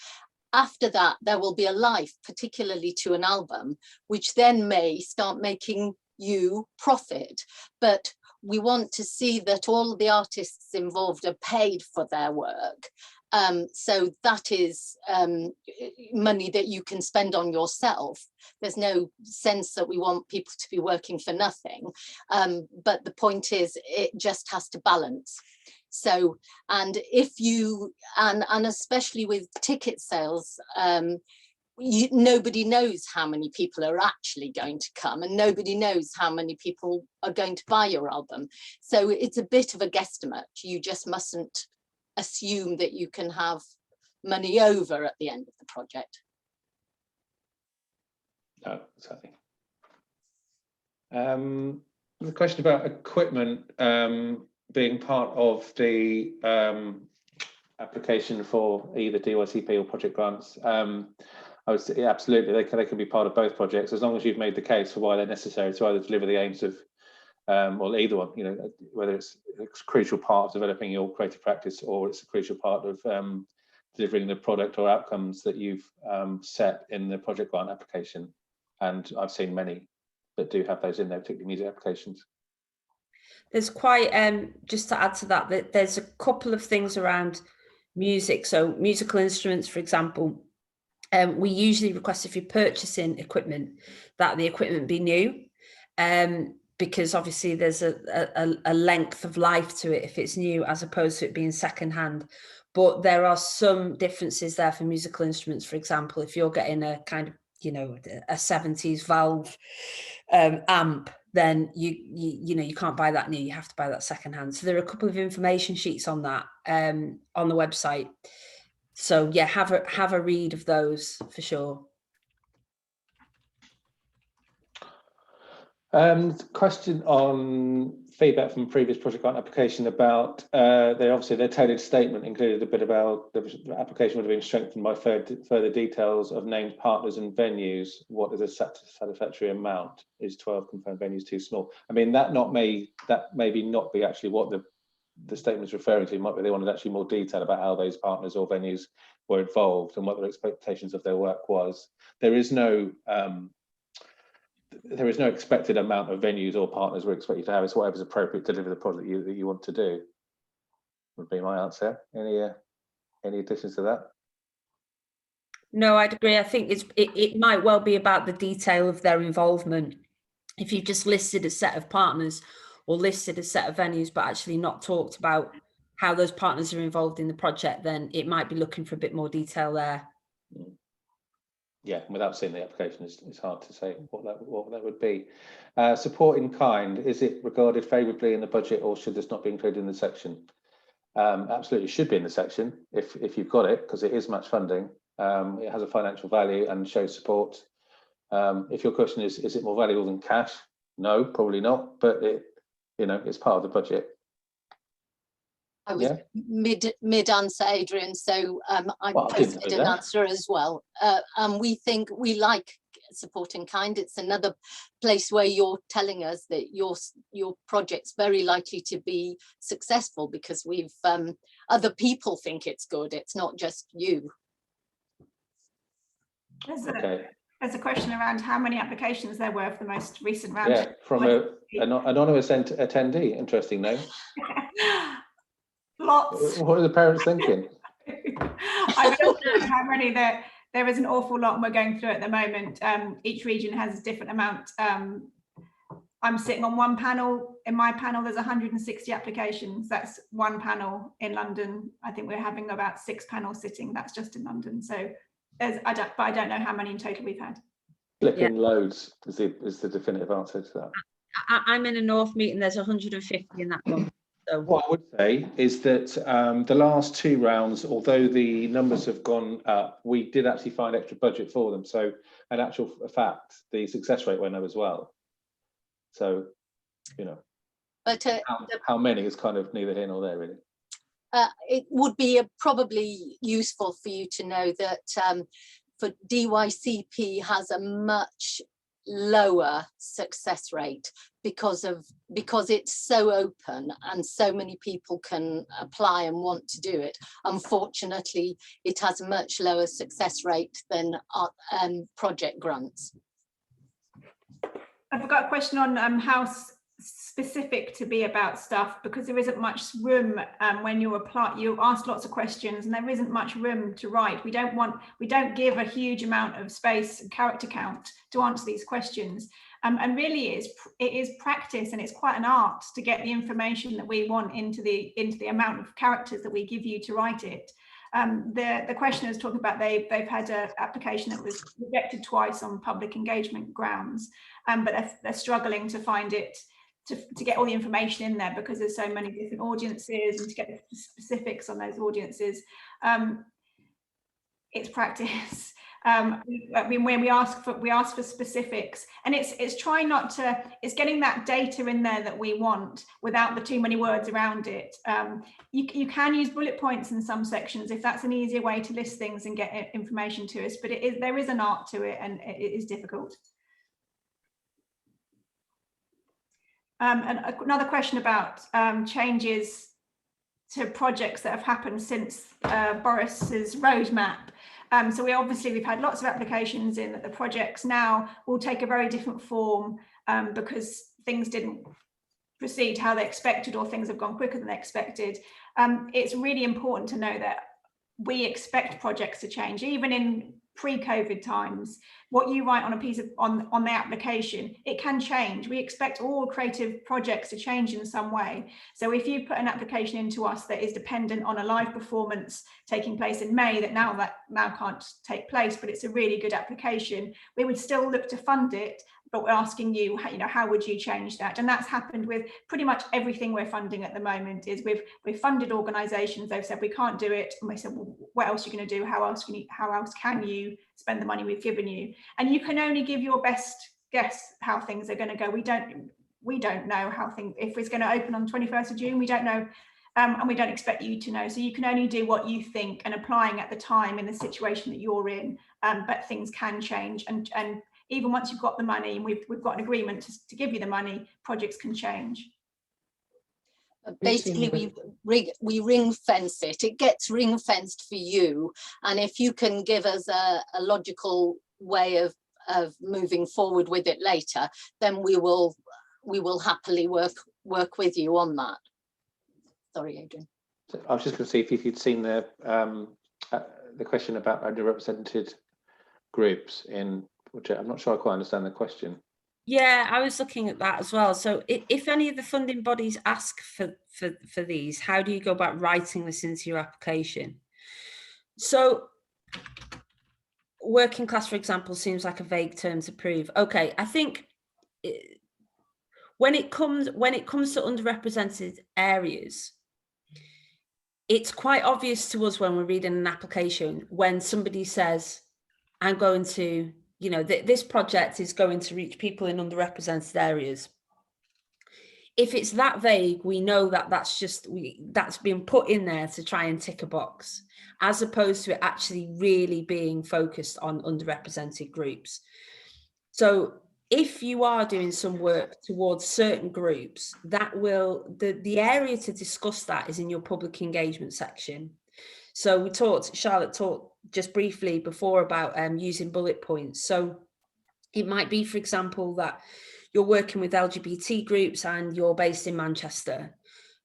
After that, there will be a life, particularly to an album, which then may start making you profit. But we want to see that all the artists involved are paid for their work. So that is money that you can spend on yourself. There's no sense that we want people to be working for nothing. But the point is, it just has to balance. So, and if you, and especially with ticket sales, nobody knows how many people are actually going to come, and nobody knows how many people are going to buy your album. So it's a bit of a guesstimate. You just mustn't assume that you can have money over at the end of the project. No, exactly. The question about equipment being part of the application for either DYCP or project grants. I would say absolutely, they can be part of both projects, as long as you've made the case for why they're necessary to either deliver the aims of, or either one, you know, whether it's a crucial part of developing your creative practice or it's a crucial part of delivering the product or outcomes that you've set in the project grant application. And I've seen many that do have those in there, particularly music applications. There's quite, just to add to that, there's a couple of things around music. So musical instruments, for example, we usually request, if you're purchasing equipment, that the equipment be new, because obviously there's a length of life to it if it's new, as opposed to it being secondhand. But there are some differences there for musical instruments. For example, if you're getting a kind of, you know, a 70s valve amp, then you can't buy that new, you have to buy that secondhand. So there are a couple of information sheets on that on the website. So yeah, have a read of those for sure. Question on feedback from previous project grant application about their tailored statement included a bit about the application would have been strengthened by further details of named partners and venues. What is a satisfactory amount? Is 12 confirmed venues too small? I mean, that maybe not be actually what the statement is referring to. It might be they wanted actually more detail about how those partners or venues were involved and what their expectations of their work was. There is no expected amount of venues or partners we're expected to have. It's whatever's appropriate to deliver the project that you want to do, would be my answer. Any additions to that? No, I'd agree. I think it might well be about the detail of their involvement. If you've just listed a set of partners or listed a set of venues, but actually not talked about how those partners are involved in the project, then it might be looking for a bit more detail there. Yeah, without seeing the application, it's hard to say what that would be. Support in kind, is it regarded favourably in the budget, or should this not be included in the section? Absolutely should be in the section if you've got it, because it is match funding. It has a financial value and shows support. If your question is it more valuable than cash? No, probably not, but it's part of the budget. I was mid answer, Adrian, so I posted an answer as well. And we like support in kind. It's another place where you're telling us that your project's very likely to be successful, because we've other people think it's good. It's not just you. There's a question around how many applications there were for the most recent round. Yeah, from an anonymous attendee. Interesting name. Lots. What are the parents thinking? I don't know how many there is an awful lot, and we're going through at the moment. Each region has a different amount. I'm sitting on one panel. In my panel, there's 160 applications. That's one panel in London. I think we're having about 6 panels sitting. That's just in London. So I don't know how many in total we've had. Flipping loads is the definitive answer to that. I'm in a North meeting. There's 150 in that one. So What I would say is that the last 2 rounds, although the numbers have gone up, we did actually find extra budget for them. So in actual fact, the success rate went up as well. So, you know, But how many is kind of neither here nor there, really. it would be probably useful for you to know that for DYCP has a much lower success rate because it's so open and so many people can apply and want to do it. Unfortunately, it has a much lower success rate than project grants. I've got a question on how specific to be about stuff, because there isn't much room when you apply. You ask lots of questions and there isn't much room to write. We don't give a huge amount of space and character count to answer these questions. And really it is practice, and it's quite an art to get the information that we want into the amount of characters that we give you to write it. The questioner is talking about they've had an application that was rejected twice on public engagement grounds, but they're struggling to find it, to get all the information in there because there's so many different audiences, and to get the specifics on those audiences. It's practice. I mean, when we ask for specifics, and it's trying not to, it's getting that data in there that we want without the too many words around it. You can use bullet points in some sections if that's an easier way to list things and get information to us, but there is an art to it, and it is difficult. And another question about changes to projects that have happened since Boris's roadmap. So we've had lots of applications in that the projects now will take a very different form because things didn't proceed how they expected, or things have gone quicker than they expected. It's really important to know that we expect projects to change, even in pre-COVID times. What you write on a piece of on the application, it can change. We expect all creative projects to change in some way. So if you put an application into us that is dependent on a live performance taking place in May that now can't take place, but it's a really good application, we would still look to fund it, but we're asking you, how would you change that? And that's happened with pretty much everything we're funding at the moment. Is we've funded organisations, they've said we can't do it, and we said, well, what else are you going to do? How else can you spend the money we've given you? And you can only give your best guess how things are going to go. We don't know how things, if it's going to open on 21st of June, we don't know, and we don't expect you to know. So you can only do what you think and applying at the time in the situation that you're in. But things can change, and even once you've got the money and we've got an agreement to give you the money, projects can change. Basically, we ring fence it. It gets ring fenced for you, and if you can give us a logical way of moving forward with it later, then we will happily work with you on that. Sorry, Adrian. I was just going to see if you'd seen the question about underrepresented groups in. Which I'm not sure I quite understand the question. Yeah, I was looking at that as well. So if any of the funding bodies ask for these, how do you go about writing this into your application? So working class, for example, seems like a vague term to prove. Okay, I think when it comes to underrepresented areas, it's quite obvious to us when we're reading an application when somebody says, I'm going to, this project is going to reach people in underrepresented areas. If it's that vague, we know that that's been put in there to try and tick a box, as opposed to it actually really being focused on underrepresented groups. So if you are doing some work towards certain groups, that will, the area to discuss that is in your public engagement section. So Charlotte talked just briefly before about using bullet points. So it might be, for example, that you're working with LGBT groups and you're based in Manchester.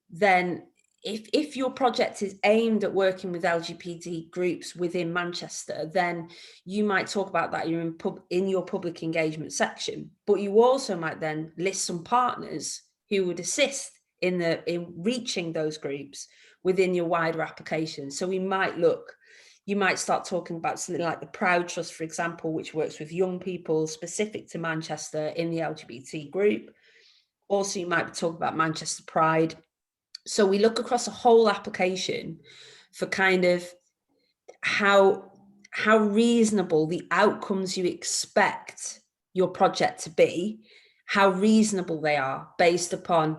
Then if your project is aimed at working with LGBT groups within Manchester, then you might talk about that in your public engagement section. But you also might then list some partners who would assist in reaching those groups within your wider application. So you might start talking about something like the Proud Trust, for example, which works with young people specific to Manchester in the LGBT group. Also, you might be talking about Manchester Pride, So we look across a whole application for kind of how reasonable the outcomes you expect your project to be, how reasonable they are based upon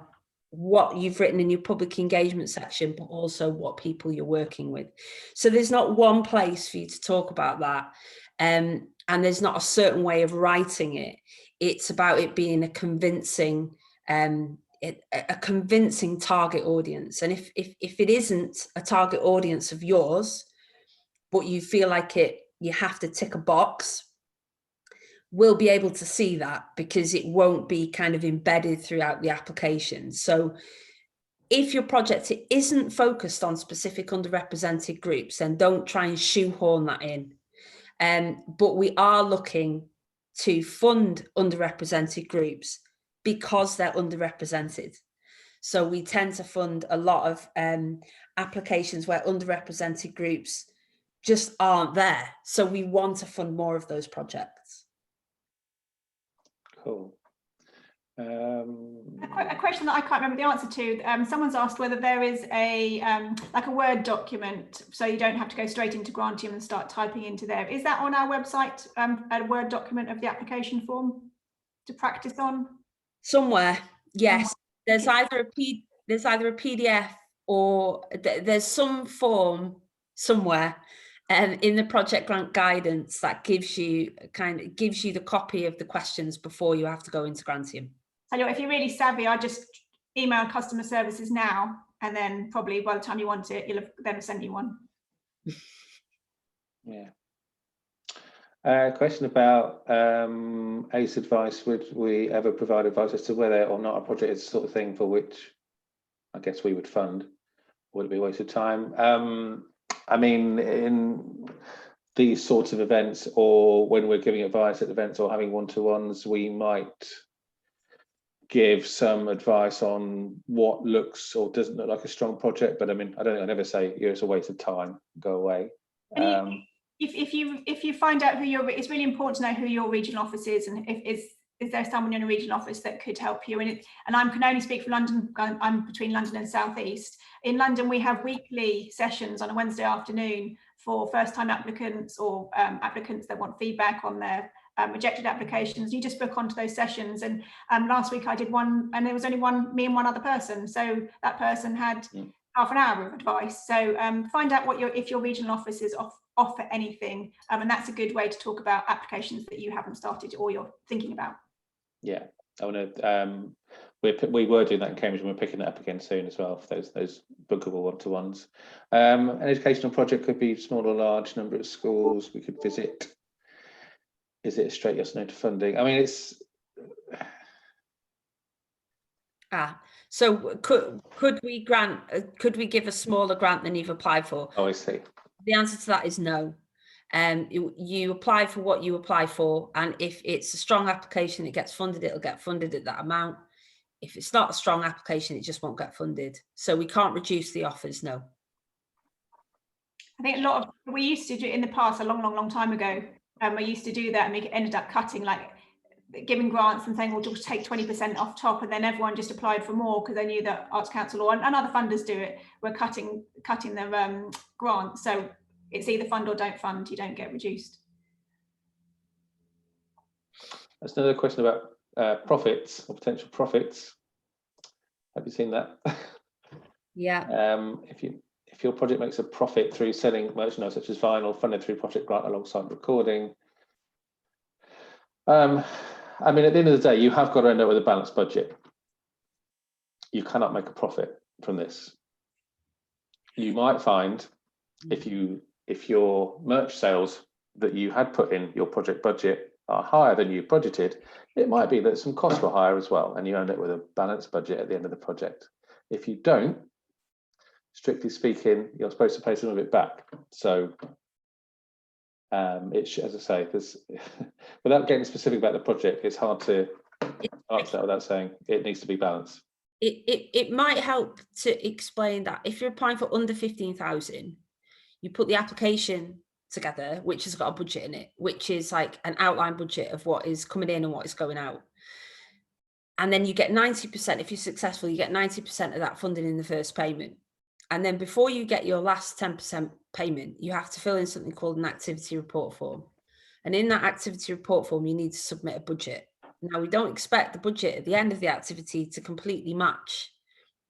what you've written in your public engagement section, but also what people you're working with. So there's not one place for you to talk about that. And there's not a certain way of writing it. It's about it being a convincing, target audience. And if it isn't a target audience of yours, but you feel like you have to tick a box, we'll be able to see that, because it won't be kind of embedded throughout the application. So if your project isn't focused on specific underrepresented groups, then don't try and shoehorn that in. But we are looking to fund underrepresented groups because they're underrepresented. So we tend to fund a lot of applications where underrepresented groups just aren't there. So we want to fund more of those projects. Cool. A question that I can't remember the answer to. Someone's asked whether there is a like a Word document, so you don't have to go straight into Grantium and start typing into there. Is that on our website, a Word document of the application form to practice on? Somewhere, yes. There's either a PDF or there's some form somewhere in the project grant guidance that gives you the copy of the questions before you have to go into Grantium. Tell you what, if you're really savvy, I just email customer services now, and then probably by the time you want it, you'll have them send you one. Yeah. Question about ACE advice. Would we ever provide advice as to whether or not a project is the sort of thing for which I guess we would fund? Would it be a waste of time? I mean, in these sorts of events, or when we're giving advice at events or having one-to-ones, we might give some advice on what looks or doesn't look like a strong project. But I mean, I never say it's a waste of time, go away. If you find out who it's really important to know who your regional office is, and is there someone in a regional office that could help you? And I can only speak for London. I'm between London and South East. In London, we have weekly sessions on a Wednesday afternoon for first-time applicants or applicants that want feedback on their rejected applications. You just book onto those sessions. And last week I did one, and there was only me and one other person. So that person had half an hour of advice. So find out if your regional offices offer anything, and that's a good way to talk about applications that you haven't started or you're thinking about. Yeah, I want to. We were doing that in Cambridge, and we're picking that up again soon as well for those bookable one-to-ones. An educational project could be small or large number of schools we could visit. Is it a straight yes or no to funding? I mean, it's. So could we give a smaller grant than you've applied for? Oh, I see. The answer to that is no. You apply for what you apply for, and if it's a strong application, it gets funded, it'll get funded at that amount. If it's not a strong application, it just won't get funded. So we can't reduce the offers, no. I think we used to do it in the past, a long time ago. We used to do that, and we ended up cutting, like giving grants and saying, we'll just take 20% off top, and then everyone just applied for more because they knew that Arts Council and other funders do it. We're cutting the grant. So it's either fund or don't fund, you don't get reduced. That's another question about profits or potential profits. Have you seen that? Yeah. If your project makes a profit through selling merchandise such as vinyl, funded through project grant alongside recording. I mean, at the end of the day, you have got to end up with a balanced budget. You cannot make a profit from this. You might find if your merch sales that you had put in your project budget are higher than you budgeted, it might be that some costs were higher as well, and you end up with a balanced budget at the end of the project. If you don't, strictly speaking, you're supposed to pay some of it back. So as I say, there's without getting specific about the project, it's hard to answer that without saying it needs to be balanced. It might help to explain that if you're applying for under 15,000, you put the application together, which has got a budget in it, which is like an outline budget of what is coming in and what is going out. And then you get 90%, if you're successful, you get 90% of that funding in the first payment. And then before you get your last 10% payment, you have to fill in something called an activity report form. And in that activity report form, you need to submit a budget. Now, we don't expect the budget at the end of the activity to completely match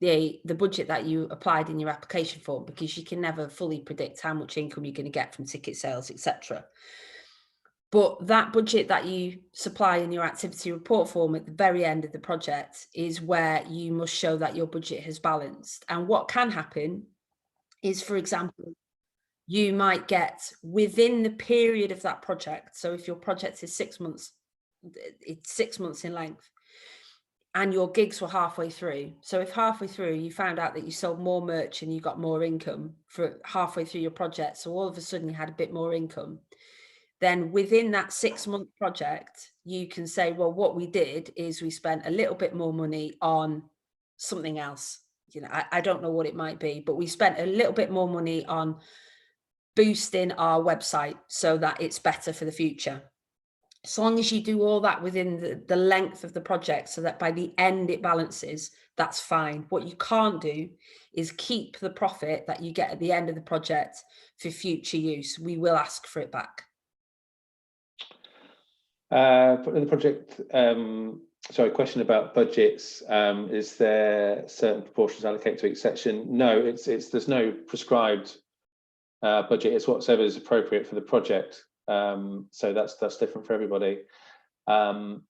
the budget that you applied in your application form, because you can never fully predict how much income you're going to get from ticket sales, etc. But that budget that you supply in your activity report form at the very end of the project is where you must show that your budget has balanced. And what can happen is, for example, you might get within the period of that project. So if your project is 6 months, it's 6 months in length, and your gigs were halfway through. So if halfway through you found out that you sold more merch and you got more income for halfway through your project, so all of a sudden you had a bit more income, then within that 6 month project, you can say, well, what we did is we spent a little bit more money on something else. You know, I don't know what it might be, but we spent a little bit more money on boosting our website so that it's better for the future. As long as you do all that within the length of the project, so that by the end it balances, that's fine. What you can't do is keep the profit that you get at the end of the project for future use. We will ask for it back. For the project, sorry, question about budgets. Is there certain proportions allocated to each section? No, there's no prescribed budget. It's whatever is appropriate for the project. So that's different for everybody. Are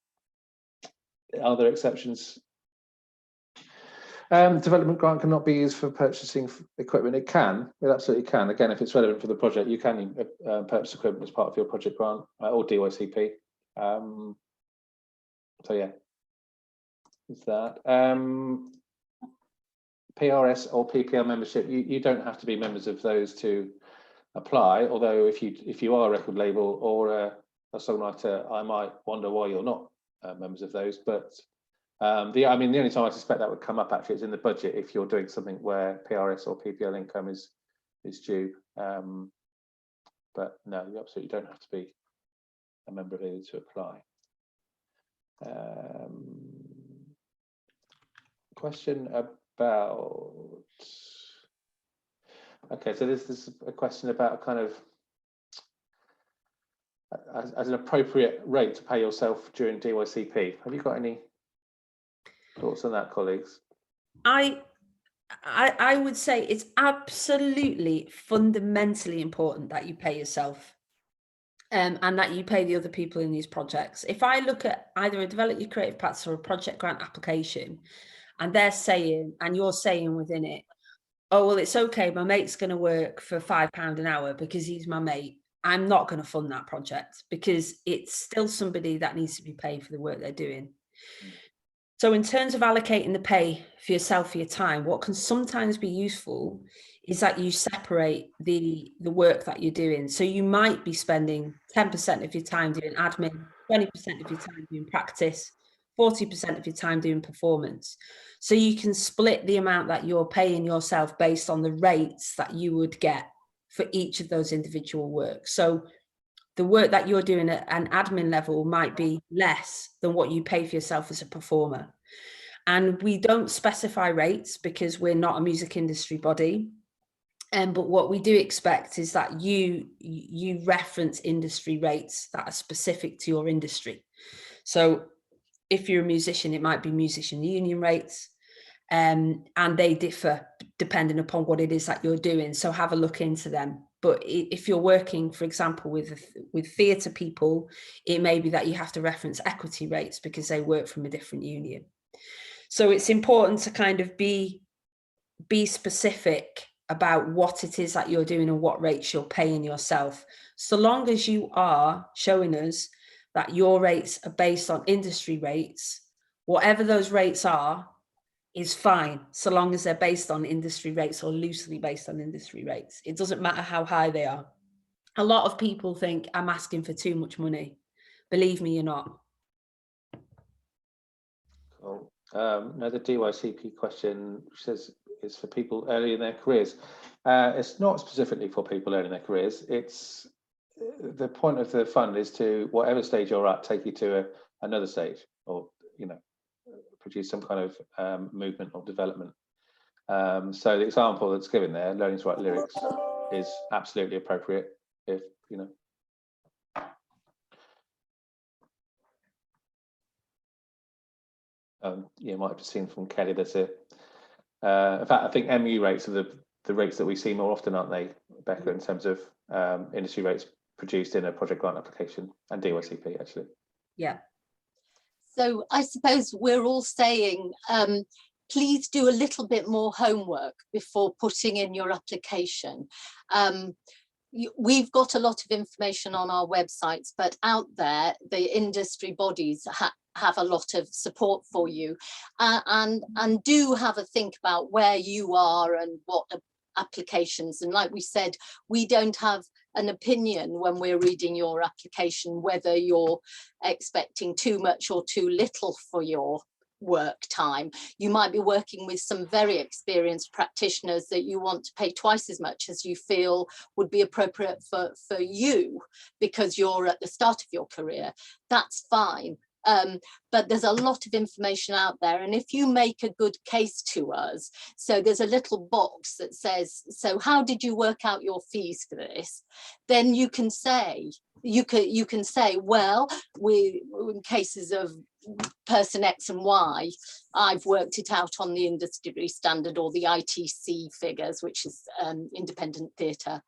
there exceptions? Development grant cannot be used for purchasing equipment. It can, it absolutely can. Again, if it's relevant for the project, you can purchase equipment as part of your project grant or DYCP. So yeah, is that PRS or PPL membership? You don't have to be members of those to apply. Although if you are a record label or a songwriter, I might wonder why you're not members of those. But the only time I suspect that would come up actually is in the budget if you're doing something where PRS or PPL income is due. But no, you absolutely don't have to be a member of it to apply. Question about, okay, so this is a question about kind of as an appropriate rate to pay yourself during DYCP. Have you got any thoughts on that, colleagues? I would say it's absolutely fundamentally important that you pay yourself. And that you pay the other people in these projects. If I look at either a Develop Your Creative Practice or a project grant application, and they're saying, and you're saying within it, oh, well, it's okay, my mate's going to work for £5 an hour because he's my mate, I'm not going to fund that project because it's still somebody that needs to be paid for the work they're doing. So in terms of allocating the pay for yourself for your time, what can sometimes be useful is that you separate the work that you're doing. So you might be spending 10% of your time doing admin, 20% of your time doing practice, 40% of your time doing performance. So you can split the amount that you're paying yourself based on the rates that you would get for each of those individual works. So the work that you're doing at an admin level might be less than what you pay for yourself as a performer. And we don't specify rates because we're not a music industry body. But what we do expect is that you reference industry rates that are specific to your industry. So if you're a musician, it might be musician union rates, and they differ depending upon what it is that you're doing. So have a look into them. But if you're working, for example, with theatre people, it may be that you have to reference equity rates because they work from a different union. So it's important to kind of be specific about what it is that you're doing and what rates you're paying yourself. So long as you are showing us that your rates are based on industry rates, whatever those rates are is fine, so long as they're based on industry rates or loosely based on industry rates. It doesn't matter how high they are. A lot of people think I'm asking for too much money. Believe me, you're not. Cool. Another DYCP question says it's for people early in their careers. It's not specifically for people early in their careers. It's the point of the fund is to, whatever stage you're at, take you to another stage, or produce some kind of movement or development. So the example that's given there, learning to write lyrics, is absolutely appropriate if, you know. You might have seen from Kelly, that's it. In fact, I think MU rates are the rates that we see more often, aren't they, Becca, in terms of industry rates produced in a project grant application, and DYCP actually. Yeah. So I suppose we're all saying, please do a little bit more homework before putting in your application. We've got a lot of information on our websites, but out there, the industry bodies have a lot of support for you, and do have a think about where you are and what applications. And like we said, we don't have an opinion when we're reading your application whether you're expecting too much or too little for your work time. You might be working with some very experienced practitioners that you want to pay twice as much as you feel would be appropriate for you because you're at the start of your career. That's fine. But there's a lot of information out there, and if you make a good case to us, so there's a little box that says, so how did you work out your fees for this? Then you can say, well, in cases of person X and Y, I've worked it out on the industry standard, or the ITC figures, which is independent theatre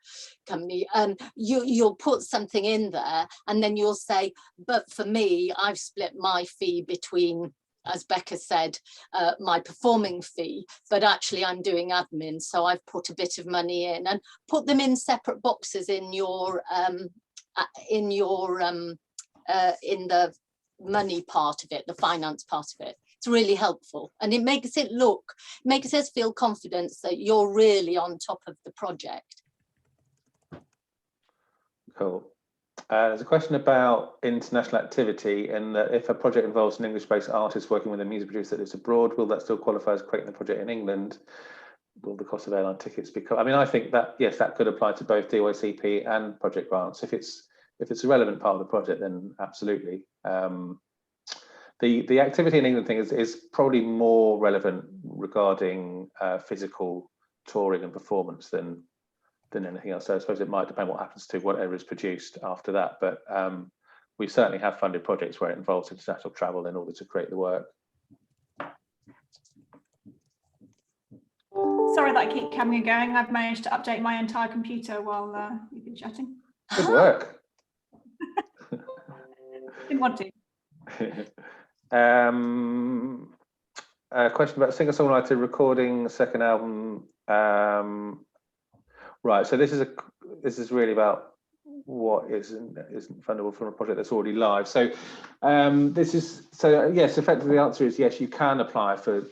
company. You'll put something in there, and then you'll say, but for me, I've split my fee between, as Becca said, my performing fee, but actually I'm doing admin, so I've put a bit of money in, and put them in separate boxes in the money part of it, the finance part of it. It's really helpful, and it makes us feel confidence that you're really on top of the project. Cool. There's a question about international activity, and that if a project involves an English-based artist working with a music producer that lives abroad, will that still qualify as creating the project in England? Will the cost of airline tickets be covered? I mean, I think that, yes, that could apply to both DYCP and project grants. If it's a relevant part of the project, then absolutely. The activity in England thing is probably more relevant regarding physical touring and performance than anything else. So I suppose it might depend what happens to whatever is produced after that. But we certainly have funded projects where it involves international travel in order to create the work. Sorry that I keep coming and going. I've managed to update my entire computer while you've been chatting. Good work. Didn't want to. A question about singer-songwriter recording second album. Right, so this is really about what isn't fundable from a project that's already live. So yes, effectively the answer is yes, you can apply for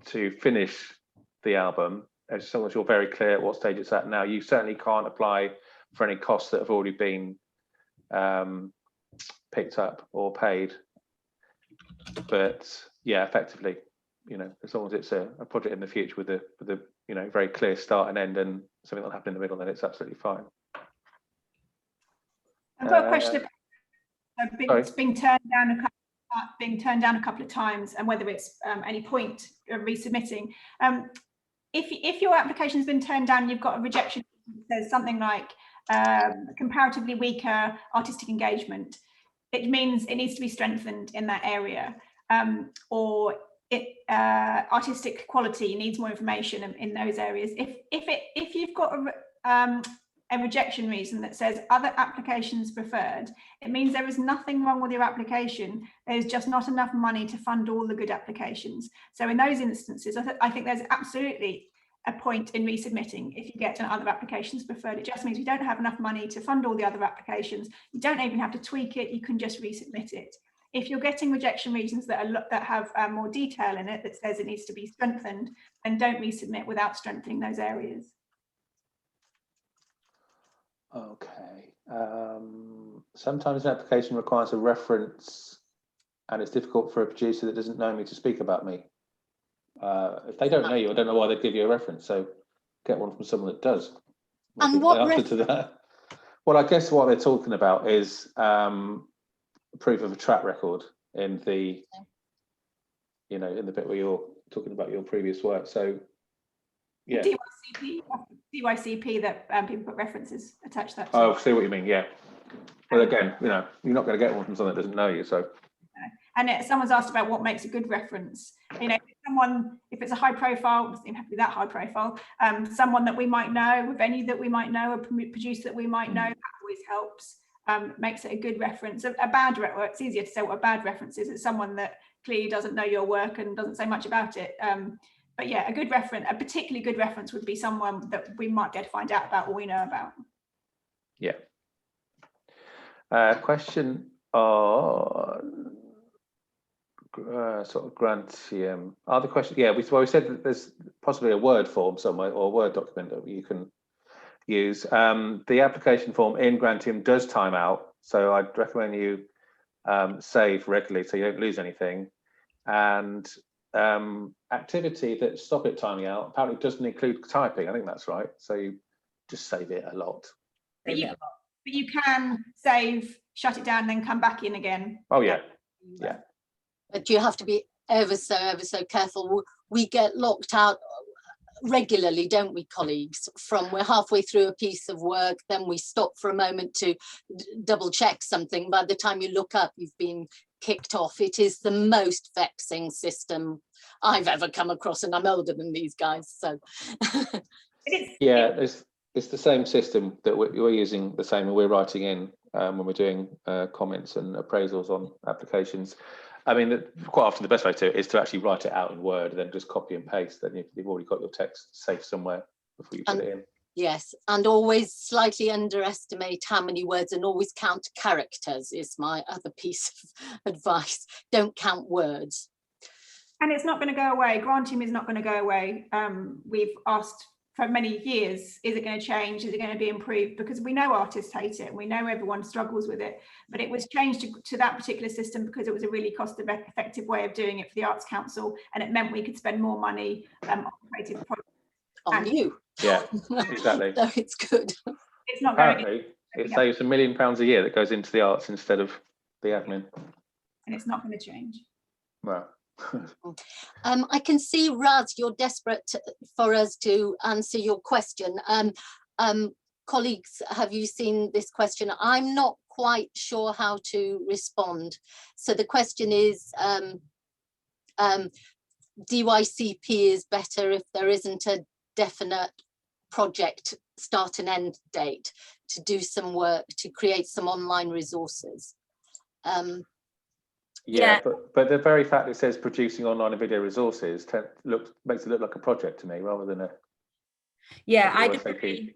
to finish the album as long as you're very clear at what stage it's at now. You certainly can't apply for any costs that have already been picked up or paid. But yeah, effectively, you know, as long as it's a project in the future with a you know, very clear start and end and something that'll happen in the middle, then it's absolutely fine. I've got a question about being turned down a couple of times, and whether it's any point of resubmitting. If your application's been turned down, you've got a rejection. There's something like comparatively weaker artistic engagement. It means it needs to be strengthened in that area, or artistic quality needs more information in those areas. If you've got a rejection reason that says other applications preferred, it means there is nothing wrong with your application. There's just not enough money to fund all the good applications. So in those instances, I think there's absolutely a point in resubmitting if you get other applications preferred. It just means we don't have enough money to fund all the other applications. You don't even have to tweak it, you can just resubmit it. If you're getting rejection reasons that have more detail in it that says it needs to be strengthened, then don't resubmit without strengthening those areas. Okay. Sometimes an application requires a reference and it's difficult for a producer that doesn't know me to speak about me. If they don't know you, I don't know why they'd give you a reference. So get one from someone that does. And what answer to that? Well, I guess what they're talking about is proof of a track record in the you know, in the bit where you're talking about your previous work. So yeah. DYCP that people put references attached that to. Oh, I see what you mean. Yeah. Well, again, you know, you're not going to get one from someone that doesn't know you. So. And someone's asked about what makes a good reference. You know, if it's a high profile, it doesn't even have to be that high profile, someone that we might know, a venue that we might know, a producer that we might know, that always helps, makes it a good reference. A bad reference, it's easier to say what a bad reference is. It's someone that clearly doesn't know your work and doesn't say much about it. But yeah, a good reference, a particularly good reference would be someone that we might be able to find out about or we know about. Yeah. Question on sort of Grantium. Other question, yeah, we said that there's possibly a Word form somewhere or a Word document that you can use. The application form in Grantium does time out, so I'd recommend you save regularly so you don't lose anything. And activity that stop it timing out apparently doesn't include typing. I think that's right. So you just save it a lot. But you can save, shut it down, then come back in again. Oh yeah, yeah. But you have to be ever so careful. We get locked out regularly, don't we, colleagues? From we're halfway through a piece of work, then we stop for a moment to double check something. By the time you look up, you've been kicked off. It is the most vexing system I've ever come across, and I'm older than these guys, so. Yeah, it's the same system that we're using, the same, and we're writing in when we're doing comments and appraisals on applications. I mean, quite often the best way to do it is to actually write it out in Word, and then just copy and paste. Then you've already got your text safe somewhere before you put it in. Yes, and always slightly underestimate how many words, and always count characters is my other piece of advice. Don't count words. And it's not going to go away. Grantium is not going to go away. We've asked for many years, is it going to change? Is it going to be improved? Because we know artists hate it and we know everyone struggles with it, but it was changed to that particular system because it was a really cost-effective way of doing it for the Arts Council, and it meant we could spend more money on creative projects. On you. Yeah, exactly. So it's good. It's not apparently it saves £1 million a year that goes into the arts instead of the admin. And it's not going to change. Well. I can see, Raz, you're desperate for us to answer your question. Colleagues, have you seen this question? I'm not quite sure how to respond. So the question is, DYCP is better if there isn't a definite project start and end date to do some work, to create some online resources. Yeah, but the very fact that it says producing online and video resources makes it look like a project to me rather than a. Yeah, I'd agree.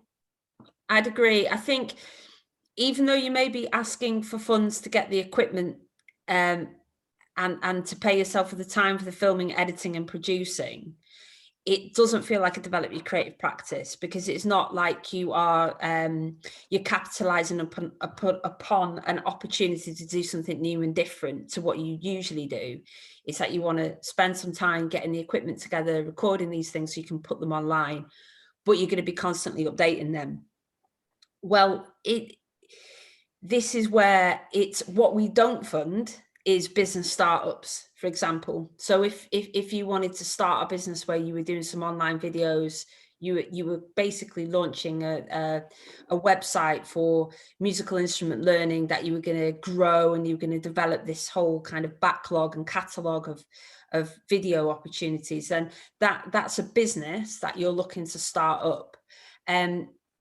I'd agree. I think even though you may be asking for funds to get the equipment and to pay yourself for the time for the filming, editing and producing, it doesn't feel like a develop your creative practice, because it's not like you are you're capitalizing upon an opportunity to do something new and different to what you usually do. It's that you want to spend some time getting the equipment together, recording these things so you can put them online, but you're going to be constantly updating them. Well, this is where it's what we don't fund is business startups, for example. So if you wanted to start a business where you were doing some online videos, you were basically launching a website for musical instrument learning that you were going to grow, and you were going to develop this whole kind of backlog and catalogue of video opportunities, then that's a business that you're looking to start up.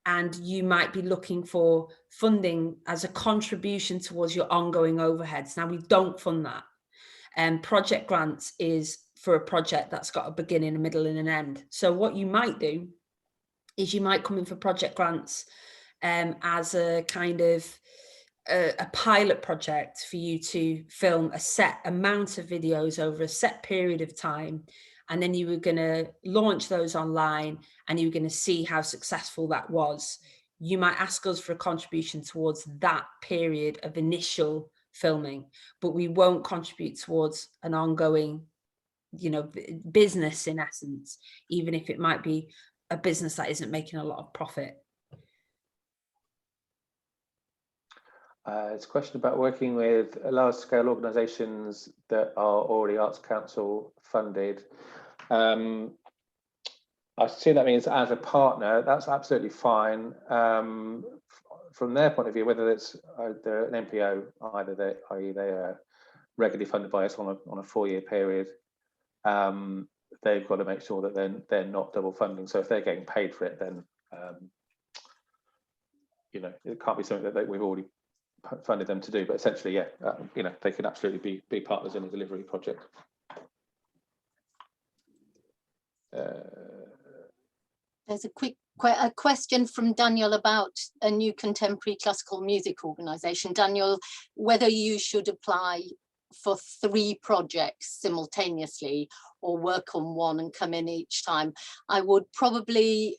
And you might be looking for funding as a contribution towards your ongoing overheads. Now, we don't fund that. And project grants is for a project that's got a beginning, a middle and an end. So what you might do is you might come in for project grants as a kind of a pilot project for you to film a set amount of videos over a set period of time. And then you were going to launch those online and you were going to see how successful that was. You might ask us for a contribution towards that period of initial filming, but we won't contribute towards an ongoing, business in essence, even if it might be a business that isn't making a lot of profit. It's a question about working with large-scale organisations that are already Arts Council funded. I assume that means as a partner. That's absolutely fine. From their point of view, whether it's they're an NPO, i.e. they are regularly funded by us on a 4-year period, they've got to make sure that they're not double funding. So if they're getting paid for it, then you know, it can't be something that we've already funded them to do. But essentially, yeah, you know, they can absolutely be partners in a delivery project. There's a question from Daniel about a new contemporary classical music organisation. Daniel, whether you should apply for 3 projects simultaneously or work on one and come in each time. I would probably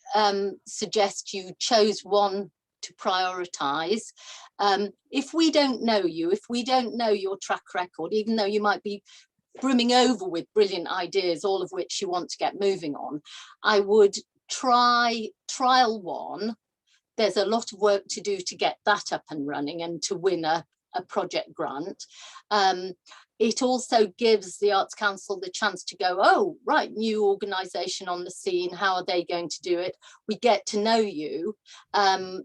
suggest you chose one to prioritise. If we don't know you, if we don't know your track record, even though you might be brimming over with brilliant ideas, all of which you want to get moving on, I would trial one. There's a lot of work to do to get that up and running and to win a project grant. It also gives the Arts Council the chance to go, oh, right, new organisation on the scene, how are they going to do it? We get to know you,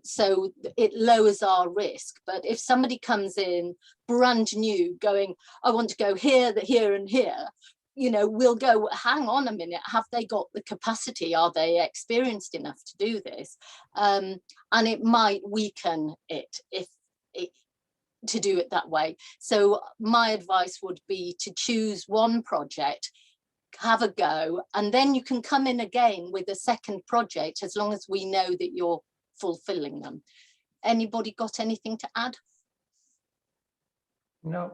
so it lowers our risk. But if somebody comes in brand new going, I want to go here, here and here, you know, we'll go, hang on a minute, have they got the capacity? Are they experienced enough to do this? And it might weaken it if to do it that way. So my advice would be to choose one project, have a go, and then you can come in again with a second project as long as we know that you're fulfilling them. Anybody got anything to add? No.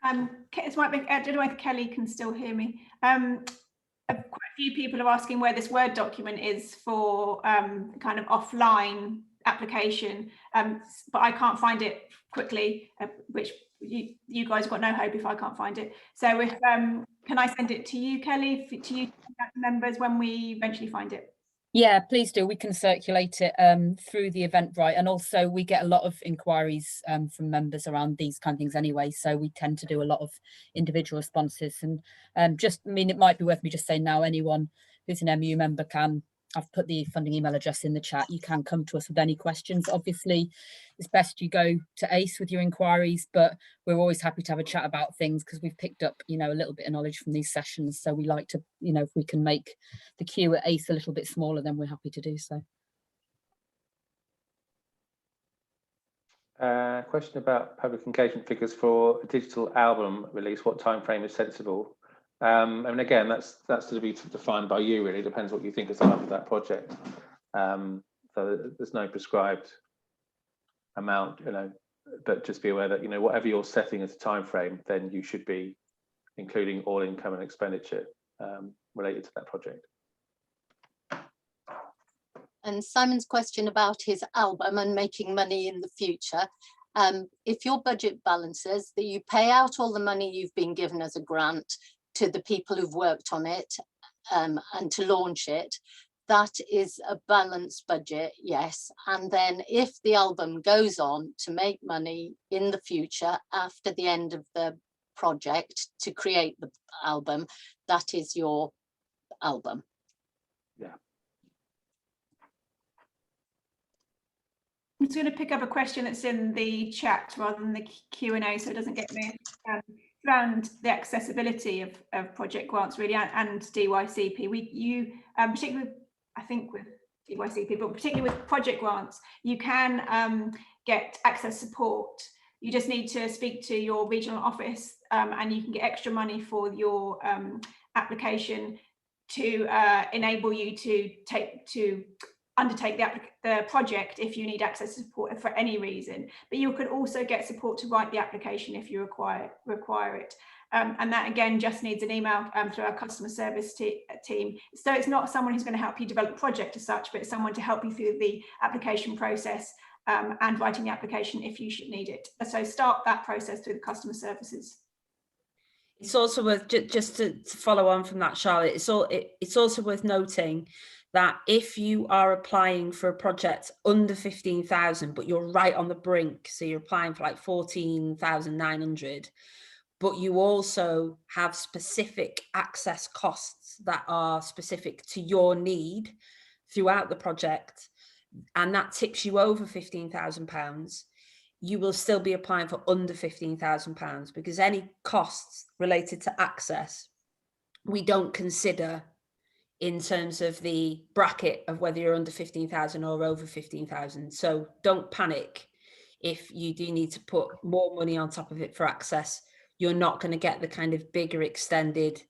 It might be, I don't know if Kelly can still hear me. Quite a few people are asking where this Word document is for kind of offline application, but I can't find it quickly, which you guys have got no hope if I can't find it. So if can I send it to you, Kelly, to you members when we eventually find it? Yeah, please do. We can circulate it through the Eventbrite, and also we get a lot of inquiries from members around these kind of things anyway, so we tend to do a lot of individual responses. And just, I mean, it might be worth me just saying now, anyone who's an MU member can, I've put the funding email address in the chat, you can come to us with any questions. Obviously, it's best you go to ACE with your inquiries, but we're always happy to have a chat about things because we've picked up, you know, a little bit of knowledge from these sessions. So we like to, you know, if we can make the queue at ACE a little bit smaller, then we're happy to do so. Question about public engagement figures for a digital album release. What time frame is sensible? I mean, again, that's to be defined by you, really. It depends what you think is the life of that project. So there's no prescribed amount, you know, but just be aware that, you know, whatever you're setting as a time frame, then you should be including all income and expenditure related to that project. And Simon's question about his album and making money in the future. If your budget balances, that you pay out all the money you've been given as a grant to the people who've worked on it and to launch it, that is a balanced budget, yes. And then if the album goes on to make money in the future after the end of the project to create the album, that is your album. Yeah. I'm just going to pick up a question that's in the chat rather than the Q&A, so it doesn't get me around the accessibility of project grants, really, and DYCP. You particularly, I think with DYCP, but particularly with project grants, you can get access support. You just need to speak to your regional office, and you can get extra money for your application to enable you to undertake the project if you need access support for any reason. But you could also get support to write the application if you require it. And that again just needs an email through our customer service team. So it's not someone who's going to help you develop a project as such, but it's someone to help you through the application process and writing the application if you should need it. So start that process through the customer services. It's also worth, just to follow on from that, Charlotte, it's also worth noting that if you are applying for a project under 15,000, but you're right on the brink, so you're applying for like 14,900, but you also have specific access costs that are specific to your need throughout the project, and that tips you over £15,000, you will still be applying for under £15,000, because any costs related to access we don't consider in terms of the bracket of whether you're under 15,000 or over 15,000. So don't panic if you do need to put more money on top of it for access. You're not going to get the kind of bigger extended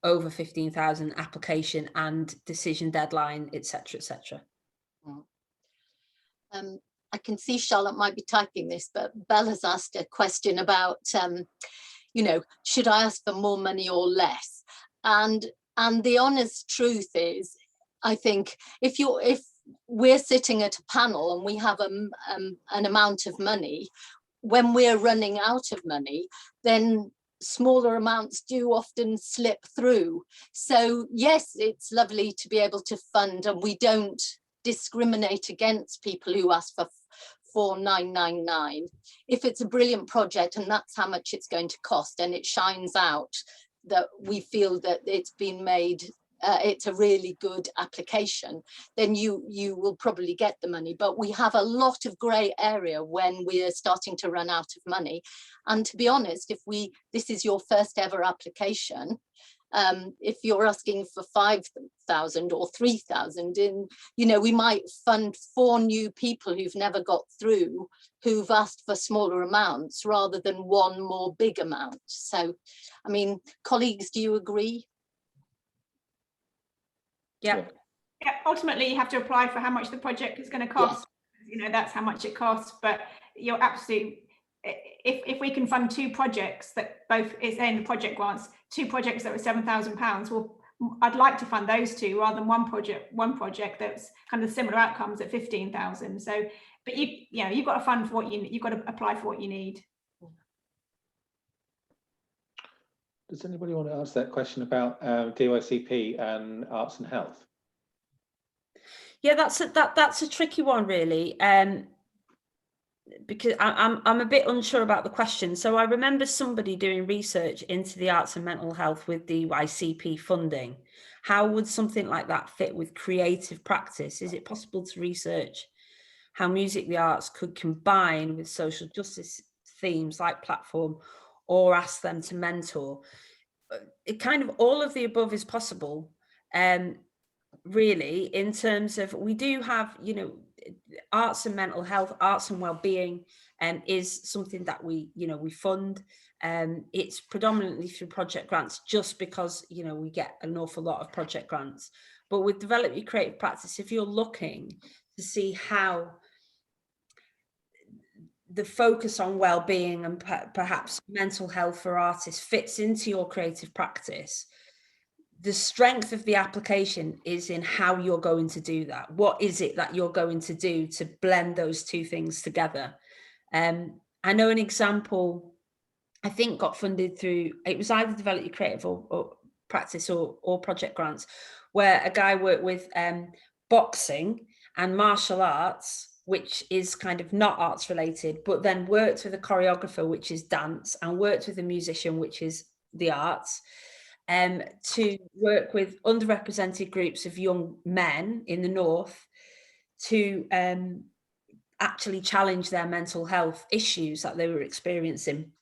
over 15,000 application and decision deadline, etc., etc. I can see Charlotte might be typing this, but Bella's asked a question about, you know, should I ask for more money or less? And the honest truth is, I think if we're sitting at a panel and we have an amount of money, when we're running out of money, then smaller amounts do often slip through. So yes, it's lovely to be able to fund, and we don't discriminate against people who ask for 4,999. If it's a brilliant project and that's how much it's going to cost, and it shines out that we feel that it's been made, it's a really good application, then you will probably get the money. But we have a lot of grey area when we're starting to run out of money. And to be honest, if this is your first ever application, if you're asking for 5,000 or 3,000, you know, we might fund 4 new people who've never got through, who've asked for smaller amounts rather than one more big amount. So, I mean, colleagues, do you agree? Yeah. Yeah, ultimately you have to apply for how much the project is going to cost. Yeah. You know, that's how much it costs. But you're absolutely, if we can fund 2 projects that both is in the project grants, 2 projects that were £7,000, well, I'd like to fund those 2 rather than one project that's kind of similar outcomes at 15,000. So, but you know, you've got to fund for what you've got to apply for what you need. Does anybody want to ask that question about DYCP and arts and health? Yeah, that's a tricky one, really, because I'm a bit unsure about the question. So I remember somebody doing research into the arts and mental health with DYCP funding. How would something like that fit with creative practice? Is it possible to research how music, the arts could combine with social justice themes like platform, or ask them to mentor? It kind of all of the above is possible, really, in terms of, we do have, you know, arts and mental health, arts and well-being, is something that we fund. It's predominantly through project grants, just because, you know, we get an awful lot of project grants. But with Develop Your Creative Practice, if you're looking to see how the focus on well-being and perhaps mental health for artists fits into your creative practice, the strength of the application is in how you're going to do that. What is it that you're going to do to blend those 2 things together? I know an example, I think got funded through, it was either Develop Your Creative or Practice or project grants, where a guy worked with boxing and martial arts, which is kind of not arts related, but then worked with a choreographer, which is dance, and worked with a musician, which is the arts, to work with underrepresented groups of young men in the north to actually challenge their mental health issues that they were experiencing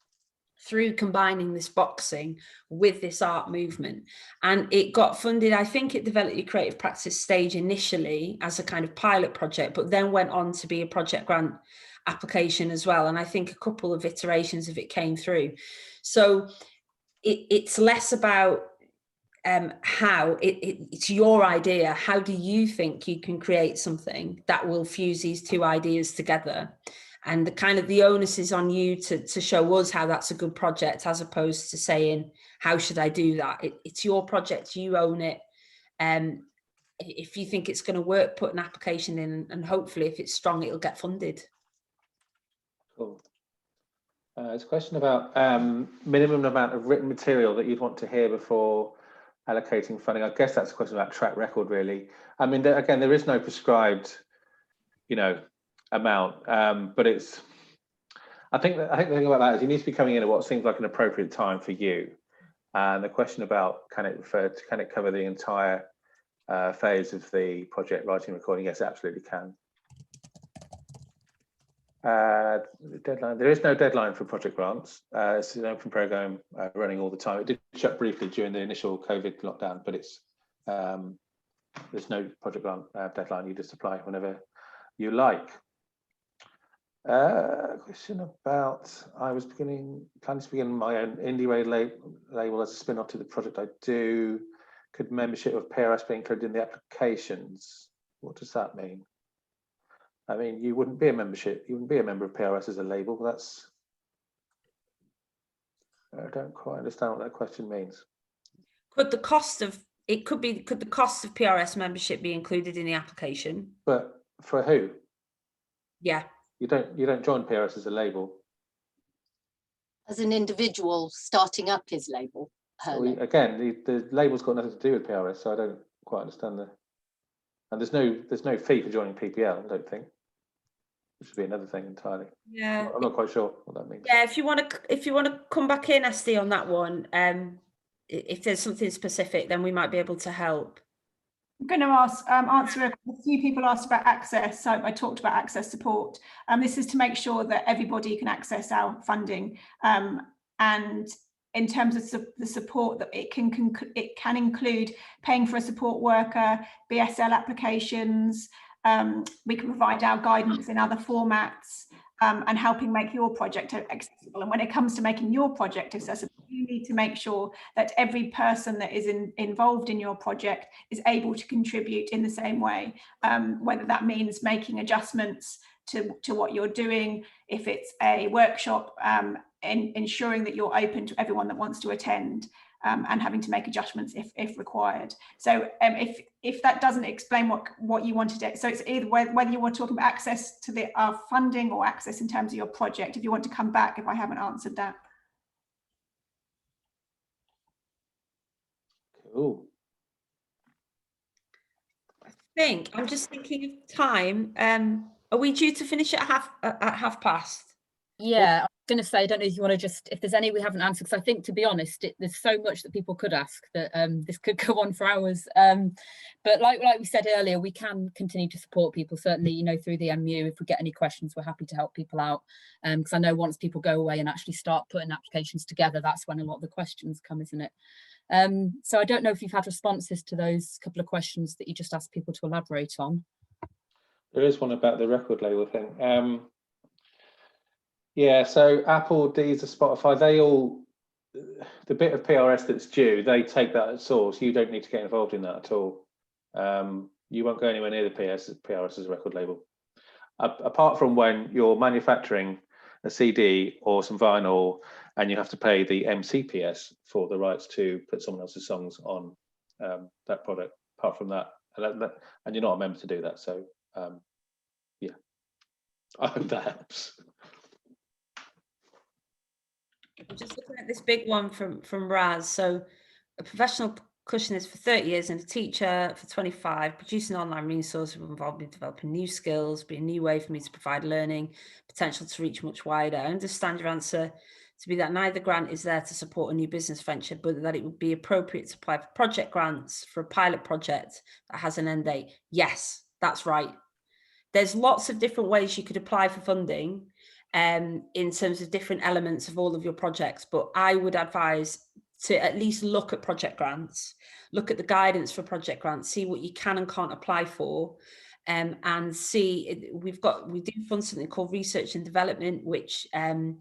through combining this boxing with this art movement. And it got funded, I think, at Develop Your Creative Practice stage initially as a kind of pilot project, but then went on to be a project grant application as well. And I think a couple of iterations of it came through. So it's less about how it's your idea. How do you think you can create something that will fuse these 2 ideas together? And the onus is on you to show us how that's a good project, as opposed to saying, how should I do that? It's your project, you own it. If you think it's going to work, put an application in, and hopefully if it's strong, it'll get funded. Cool. It's a question about minimum amount of written material that you'd want to hear before allocating funding. I guess that's a question about track record, really. I mean, again, there is no prescribed, amount, but it's. I think the thing about that is you need to be coming in at what seems like an appropriate time for you. And the question about can it cover the entire phase of the project, writing, recording? Yes, it absolutely can. Deadline. There is no deadline for project grants. It's an open program running all the time. It did shut briefly during the initial COVID lockdown, but it's there's no project grant deadline. You just apply whenever you like. Question about I was planning to begin my own indie label as a spin-off to the project I do. Could membership of PRS be included in the applications? What does that mean? I mean, you wouldn't be a member of PRS as a label. That's, I don't quite understand what that question means. Could the cost of PRS membership be included in the application? But for who? Yeah. You don't join PRS as a label. As an individual starting up his label. Again, the label's got nothing to do with PRS, so I don't quite understand and there's no fee for joining PPL, I don't think. Which would be another thing entirely. Yeah. I'm not quite sure what that means. Yeah, if you want to come back in, SD, on that one, if there's something specific, then we might be able to help. I'm going to answer a few people asked about access. So I talked about access support. This is to make sure that everybody can access our funding. And in terms of the support, that it can include paying for a support worker, BSL applications. We can provide our guidance in other formats, and helping make your project accessible. And when it comes to making your project accessible, you need to make sure that every person that is involved in your project is able to contribute in the same way, whether that means making adjustments to what you're doing, if it's a workshop, and ensuring that you're open to everyone that wants to attend, and having to make adjustments if required. So if that doesn't explain what you wanted to, so it's either whether you want to talk about access to our funding or access in terms of your project, if you want to come back if I haven't answered that. Cool. I'm just thinking of time. Are we due to finish at half past? Yeah, I was going to say, I don't know if you want to just, if there's any we haven't answered, because I think, to be honest, there's so much that people could ask that this could go on for hours. But like we said earlier, we can continue to support people, certainly, through the MU. If we get any questions, we're happy to help people out. Because I know once people go away and actually start putting applications together, that's when a lot of the questions come, isn't it? So I don't know if you've had responses to those couple of questions that you just asked people to elaborate on. There is one about the record label thing. Yeah, so Apple, Deezer, Spotify, they all, the bit of PRS that's due, they take that at source. You don't need to get involved in that at all. You won't go anywhere near the PRS as a record label. Apart from when you're manufacturing a CD or some vinyl and you have to pay the MCPS for the rights to put someone else's songs on that product. Apart from that, and you're not a member to do that. So yeah, I hope that helps. I'm just looking at this big one from Raz. So a professional percussionist for 30 years and a teacher for 25, producing online resources involved in developing new skills, be a new way for me to provide learning, potential to reach much wider. I understand your answer to be that neither grant is there to support a new business venture, but that it would be appropriate to apply for project grants for a pilot project that has an end date. Yes, that's right. There's lots of different ways you could apply for funding in terms of different elements of all of your projects, but I would advise to at least look at project grants, look at the guidance for project grants, see what you can and can't apply for, and see, we do fund something called research and development, which can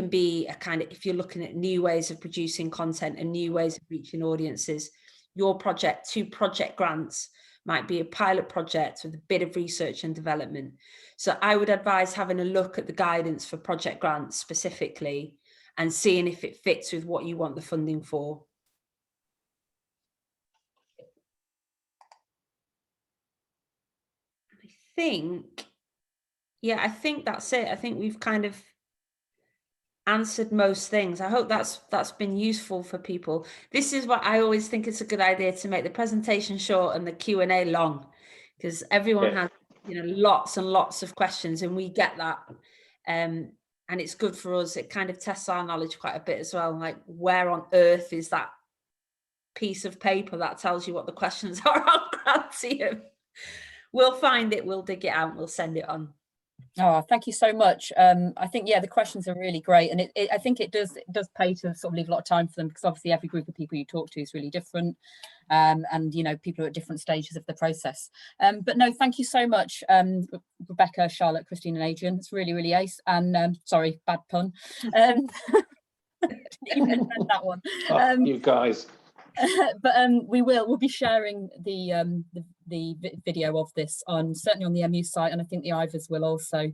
be a kind of, if you're looking at new ways of producing content and new ways of reaching audiences, your project, 2 project grants might be a pilot project with a bit of research and development. So I would advise having a look at the guidance for project grants specifically and seeing if it fits with what you want the funding for. I think that's it. I think we've kind of answered most things. I hope that's been useful for people. This is what I always think it's a good idea, to make the presentation short and the Q&A long, because everyone has, you know, lots and lots of questions, and we get that. And it's good for us. It kind of tests our knowledge quite a bit as well. Like, where on earth is that piece of paper that tells you what the questions are on Grantium? We'll find it, we'll dig it out, we'll send it on. Oh, thank you so much. I think, yeah, the questions are really great, and I think it does pay to sort of leave a lot of time for them, because obviously every group of people you talk to is really different, and you know, people are at different stages of the process. But no, thank you so much, Rebecca, Charlotte, Christine, and Adrian. It's really, really ace. And sorry, bad pun. Didn't even intend that one. You guys. But we'll be sharing the video of this certainly on the MU site, and I think the Ivors will also,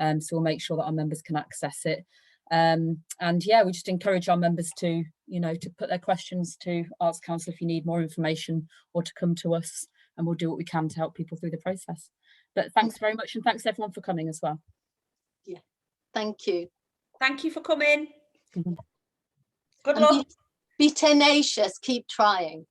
so we'll make sure that our members can access it. And yeah, we just encourage our members to, you know, to put their questions to Arts Council if you need more information, or to come to us, and we'll do what we can to help people through the process. But thanks very much, and thanks everyone for coming as well. Yeah, thank you. Thank you for coming. Mm-hmm. Good And luck. be tenacious, keep trying.